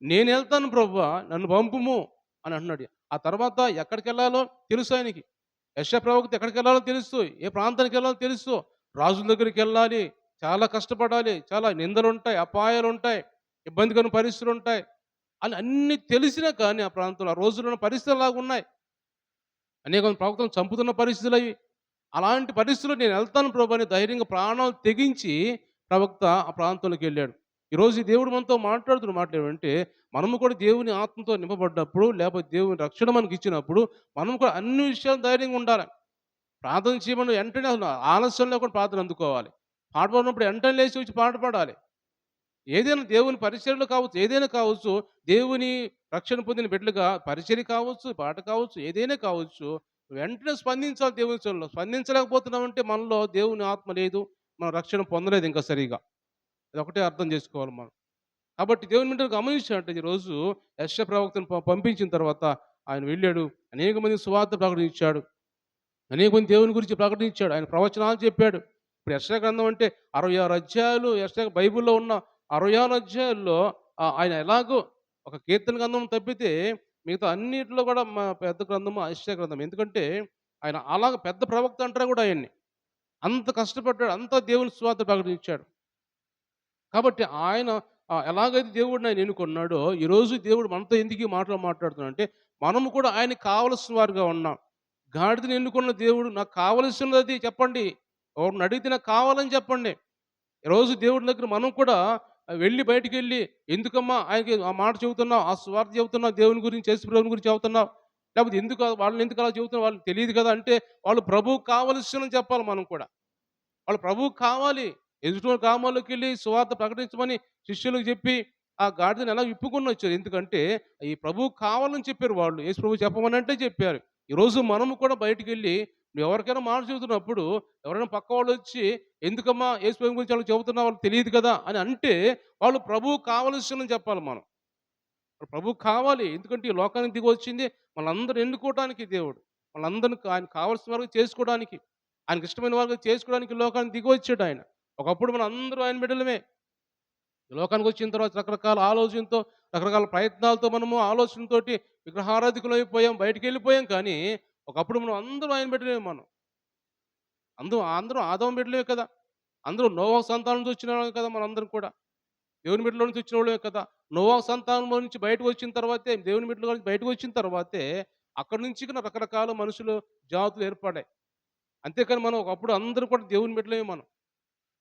"నేనెళ్తాను ప్రభువా, నన్ను పంపుము" అని అంటున్నాడు. ఆ తర్వాత ఎక్కడికెళ్ళాలో తెలుసు ఆయనకి. యెషయా ప్రవక్త ఎక్కడికెళ్ళాలో తెలుసు. ఏ ప్రాంతానికెళ్ళాలో తెలుసు. రాజుల దగ్గరికెళ్ళాలి. చాలా కష్టపడాలి. చాలా నిందలుంటాయి, అపాయాలుంటాయి, ఇబ్బందికరమైన పరిస్థితులుంటాయి అని అన్నీ తెలిసినా కానీ ఆ ప్రాంతంలో ఆ రోజుల్లో ఉన్న పరిస్థితులు అలాగున్నాయి. అనేక మంది ప్రవక్తలను చంపుతున్న పరిస్థితులవి. అలాంటి పరిస్థితుల్లో నేను వెళ్తాను ప్రభు అని ధైర్యంగా ప్రాణాలు తెగించి ప్రవక్త ఆ ప్రాంతంలోకెళ్ళాడు. ఈరోజు ఈ దేవుడు మనతో మాట్లాడుతున్న మాటలేమంటే, మనము కూడా దేవుని ఆత్మతో నింపబడ్డప్పుడు, లేకపోతే దేవుని రక్షణ మనకిచ్చినప్పుడు, మనం కూడా అన్ని విషయాలు ధైర్యంగా ఉండాలి. ప్రార్థన చేయమని వెంటనే ఆలస్యం లేకుండా ప్రార్థన అందుకోవాలి. పాట పాడినప్పుడు వెంటనే లేచి వచ్చి పాట పాడాలి. ఏదైనా దేవుని పరిచర్యలు కావచ్చు, ఏదైనా కావచ్చు, దేవుని రక్షణ పొందిన బిడ్డలుగా పరిచర్య కావచ్చు, పాట కావచ్చు, ఏదైనా కావచ్చు, వెంటనే స్పందించాలి దేవుని విషయంలో. స్పందించలేకపోతున్నామంటే మనలో దేవుని ఆత్మ లేదు. మనం రక్షణ పొందలేదు ఇంకా సరిగ్గా. అదొకటే అర్థం చేసుకోవాలి మనం. కాబట్టి దేవుని బిడ్డలు గమనించాలంటే ఈరోజు యెషయా ప్రవక్తను పంపించిన తర్వాత ఆయన వెళ్ళాడు. అనేక మందికి సువార్త ప్రకటించాడు. అనేక మంది దేవుని గురించి ప్రకటించాడు. ఆయన ప్రవచనాలు చెప్పాడు. ఇప్పుడు యెషయా గ్రంథం అంటే 66 అధ్యాయాలు యెషయా బైబిల్‌లో ఉన్న 66 అధ్యాయాల్లో ఆయన ఎలాగో ఒక కీర్తన గ్రంథం తప్పితే మిగతా అన్నిట్లో కూడా పెద్ద గ్రంథము యెషయా గ్రంథం. ఎందుకంటే ఆయన అలాగ పెద్ద ప్రవక్త అంటారు కూడా ఆయన్ని. అంత కష్టపడ్డాడు. అంత దేవుని సువార్త ప్రకటించాడు. కాబట్టి ఆయన ఎలాగైతే దేవుడిని ఆయన ఎన్నుకున్నాడో, ఈరోజు దేవుడు మనతో ఎందుకు ఈ మాటలు మాట్లాడుతున్నాడంటే, మనము కూడా ఆయనకి కావలసిన వారుగా ఉన్నాం. గాడిదని ఎన్నుకున్న దేవుడు నాకు కావలసినది చెప్పండి. ఎవరిని అడిగితే నాకు కావాలని చెప్పండి. ఈరోజు దేవుడి దగ్గర మనం కూడా వెళ్ళి బయటికెళ్ళి ఎందుకమ్మా ఆయనకి ఆ మాట చెబుతున్నావు, ఆ సువార్త చెబుతున్నావు, దేవుని గురించి, యేసు ప్రభువుని గురించి చెబుతున్నావు. లేకపోతే ఎందుకు వాళ్ళని ఎందుకు అలా చెబుతున్నావు వాళ్ళకి తెలియదు కదా! అంటే వాళ్ళు ప్రభువుకి కావలసినవి చెప్పాలి మనం కూడా. వాళ్ళు ప్రభువుకి కావాలి. ఎదుటి గ్రామాల్లోకెళ్ళి సువార్త ప్రకటించమని శిష్యులకు చెప్పి, ఆ గాడిదను ఎలా విప్పుకొనొచ్చారు. ఎందుకంటే, ఈ ప్రభువుకి కావాలని చెప్పారు వాళ్ళు. యేసు ప్రభువు చెప్పమనంటే చెప్పారు. ఈరోజు మనము కూడా బయటికెళ్ళి ఎవరికైనా మాట చెబుతున్నప్పుడు, ఎవరైనా పక్కవాళ్ళొచ్చి, "ఎందుకమ్మా యేసు ప్రభు గురించి అలా చెబుతున్నావు వాళ్ళకి తెలియదు కదా!" అని అంటే, వాళ్ళు ప్రభువుకి కావలసినవి చెప్పాలి మనం. ప్రభువుకి కావాలి. ఎందుకంటే, ఈ లోకానికి దిగొచ్చింది మనందరిని ఎన్నుకోవటానికి దేవుడు. మనందరిని ఆయనకు కావాల్సిన వారుగా చేసుకోవడానికి. ఆయనకి ఇష్టమైన వారుగా చేసుకోవడానికి ఈ లోకానికి దిగివచ్చాడు ఆయన. ఒకప్పుడు మనం అందరూ ఆయన బిడ్డలమే. ఈ లోకానికి వచ్చిన తర్వాత రకరకాల ఆలోచనతో, రకరకాల ప్రయత్నాలతో మనము ఆలోచనతోటి విగ్రహారాధికులమైపోయాం, బయటికెళ్ళిపోయాం కానీ, ఒకప్పుడు మనం అందరూ ఆయన బిడ్డలమే మనం. అందరూ ఆదాము బిడ్డలే కదా! అందరూ నోవహు సంతానం నుంచి వచ్చిన వాళ్ళమే కదా మనందరం కూడా. దేవుని బిడ్డలో నుంచి వచ్చినోళ్ళమే కదా! నోవహు సంతానంలో నుంచి బయటకు వచ్చిన తర్వాతే, దేవుని బిడ్డలో నుంచి బయటకు వచ్చిన తర్వాతే, అక్కడి నుంచి ఇక రకరకాల మనుషులు, జాతులు ఏర్పడ్డాయి. అంతేకాని మనం ఒకప్పుడు అందరూ కూడా దేవుని బిడ్డలమే మనం.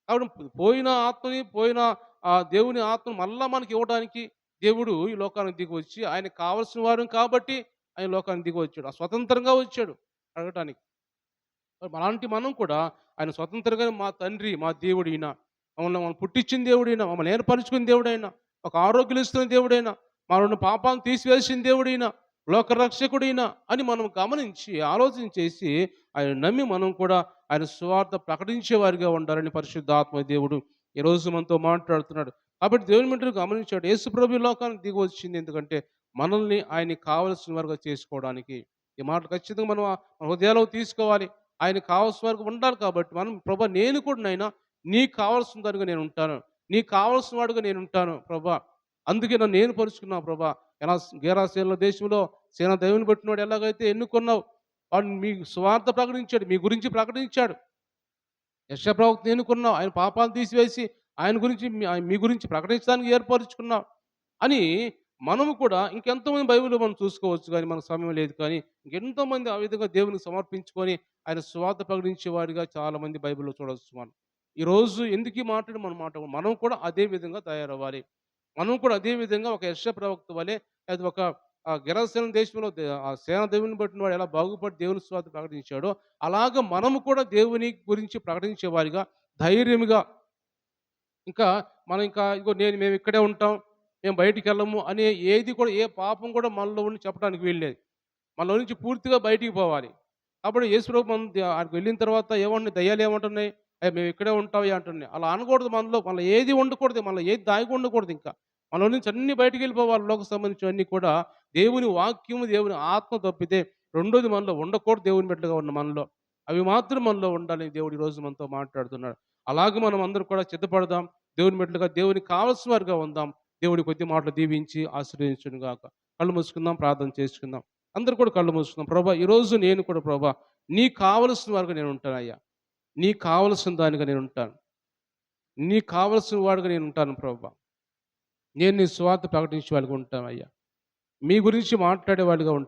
కాబట్టి పోయిన ఆత్మని, పోయిన దేవుని ఆత్మను మళ్ళా మనకి ఇవ్వడానికి దేవుడు ఈ లోకానికి దిగివచ్చి, ఆయనకు కావాల్సిన వారం కాబట్టి ఆయన లోకానికి దిగివచ్చాడు. స్వతంత్రంగా వచ్చాడు అడగటానికి. అలాంటి మనం కూడా ఆయన స్వతంత్రంగా మా తండ్రి, మా దేవుడు ఈయన. మమ్మల్ని పుట్టించిన దేవుడైన, మమ్మల్ని ఏర్పరచుకున్న దేవుడైన, ఒక ఆరోగ్యం ఇస్తున్న దేవుడైన, మనల్ని పాపాలను తీసివేసిన దేవుడైన, లోకరక్షకుడైన అని మనం గమనించి, ఆలోచన చేసి, ఆయన నమ్మి మనం కూడా ఆయన సువార్త ప్రకటించే వారిగా ఉండాలని పరిశుద్ధాత్మ దేవుడు ఈరోజు మనతో మాట్లాడుతున్నాడు. కాబట్టి దేవుని బిడ్డలు గమనించాడు. యేసుప్రభు ఈ లోకానికి దిగి వచ్చింది ఎందుకంటే, మనల్ని ఆయనకి కావలసిన వారుగా చేసుకోవడానికి. ఈ మాటలు ఖచ్చితంగా మనం మన హృదయాల్లో తీసుకోవాలి. ఆయనకు కావాల్సిన వరకు ఉండాలి కాబట్టి మనం ప్రభా నేను కూడా నైనా నీకు కావాల్సిన దానిగా నేను ఉంటాను. నీకు కావాల్సిన వాడుగా నేను ఉంటాను ప్రభా. అందుకే నన్ను నేను పరుచుకున్నావు ప్రభా. ఎలా గేరాసేనల దేశంలో సేన దేవుని పట్టినవాడు ఎలాగైతే ఎన్నుకున్నావు వాడు మీ స్వార్థ ప్రకటించాడు. మీ గురించి ప్రకటించాడు. యెషయా ప్రవక్తను ఎన్నుకున్నావు. ఆయన పాపాలు తీసివేసి ఆయన గురించి మీ గురించి ప్రకటించడానికి ఏర్పరుచుకున్నావు అని మనము కూడా ఇంకెంతోమంది బైబిల్‌లో మనం చూసుకోవచ్చు గానీ మనకు సమయం లేదు కానీ, ఇంకెంతోమంది ఆ విధంగా దేవునికి సమర్పించుకొని ఆయన సువార్త ప్రకటించేవాడిగా చాలామంది బైబిల్‌లో చూడొచ్చు మనం. ఈరోజు ఎందుకు ఈ మాటలు మనం మనం కూడా అదే విధంగా తయారవ్వాలి. మనం కూడా అదే విధంగా ఒక యెషయా ప్రవక్త వలె లేదా ఒక గెరాసేన దేశంలో ఆ సేన దేవుని బట్టిన వాడు ఎలా బాగుపడి దేవుని సువార్త ప్రకటించాడో, అలాగ మనము కూడా దేవుని గురించి ప్రకటించే వారిగా ధైర్యముగా ఇంకా మనం ఇంకా ఇదిగో మేము ఇక్కడే ఉంటాం. మేము బయటికెళ్ళము అనే ఏది కూడా ఏ పాపం కూడా మనలో ఉండి చెప్పడానికి వీల్లేదు. మనలో నుంచి పూర్తిగా బయటికి పోవాలి. అప్పుడు యేసుప్రభు ఆడికి వెళ్ళిన తర్వాత ఏమంటున్నాయి దయ్యాలు ఏమంటున్నాయి? మేము ఇక్కడే ఉంటామయ్యా అంటున్నాయి. అలా అనకూడదు మనలో. మనలో ఏది ఉండకూడదు. మనలో ఏది దాగి ఉండకూడదు ఇంకా. మనలో నుంచి అన్నీ బయటికెళ్ళిపోవాలి. లోక సంబంధించినవన్నీ కూడా దేవుని వాక్యము, దేవుని ఆత్మ తప్పితే రెండోది మనలో ఉండకూడదు దేవుని బిడ్డలుగా ఉన్న మనలో. అవి మాత్రం మనలో ఉండాలని దేవుడు ఈరోజు మనతో మాట్లాడుతున్నాడు. అలాగే మనం అందరూ కూడా సిద్ధపడదాం. దేవుని బిడ్డలుగా దేవునికి కావాల్సిన వారుగా ఉందాం. దేవుడి కొద్ది మాటలు దీవించి ఆశీర్వదించును గాక. కళ్ళు మూసుకుందాం, ప్రార్థన చేసుకుందాం. అందరూ కూడా కళ్ళు మూసుకుందాం. ప్రభా ఈరోజు నేను కూడా ప్రభా నీకు కావలసిన వారుగా నేను ఉంటానయ్యా. నీకు కావలసిన దానిగా నేను ఉంటాను. నీకు కావలసిన వాడుగా నేను ఉంటాను ప్రభా. నేను నీ సువార్త ప్రకటించే వాడిగా ఉంటానయ్యా. మీ గురించి మాట్లాడేవాడిగా ఉంటాను.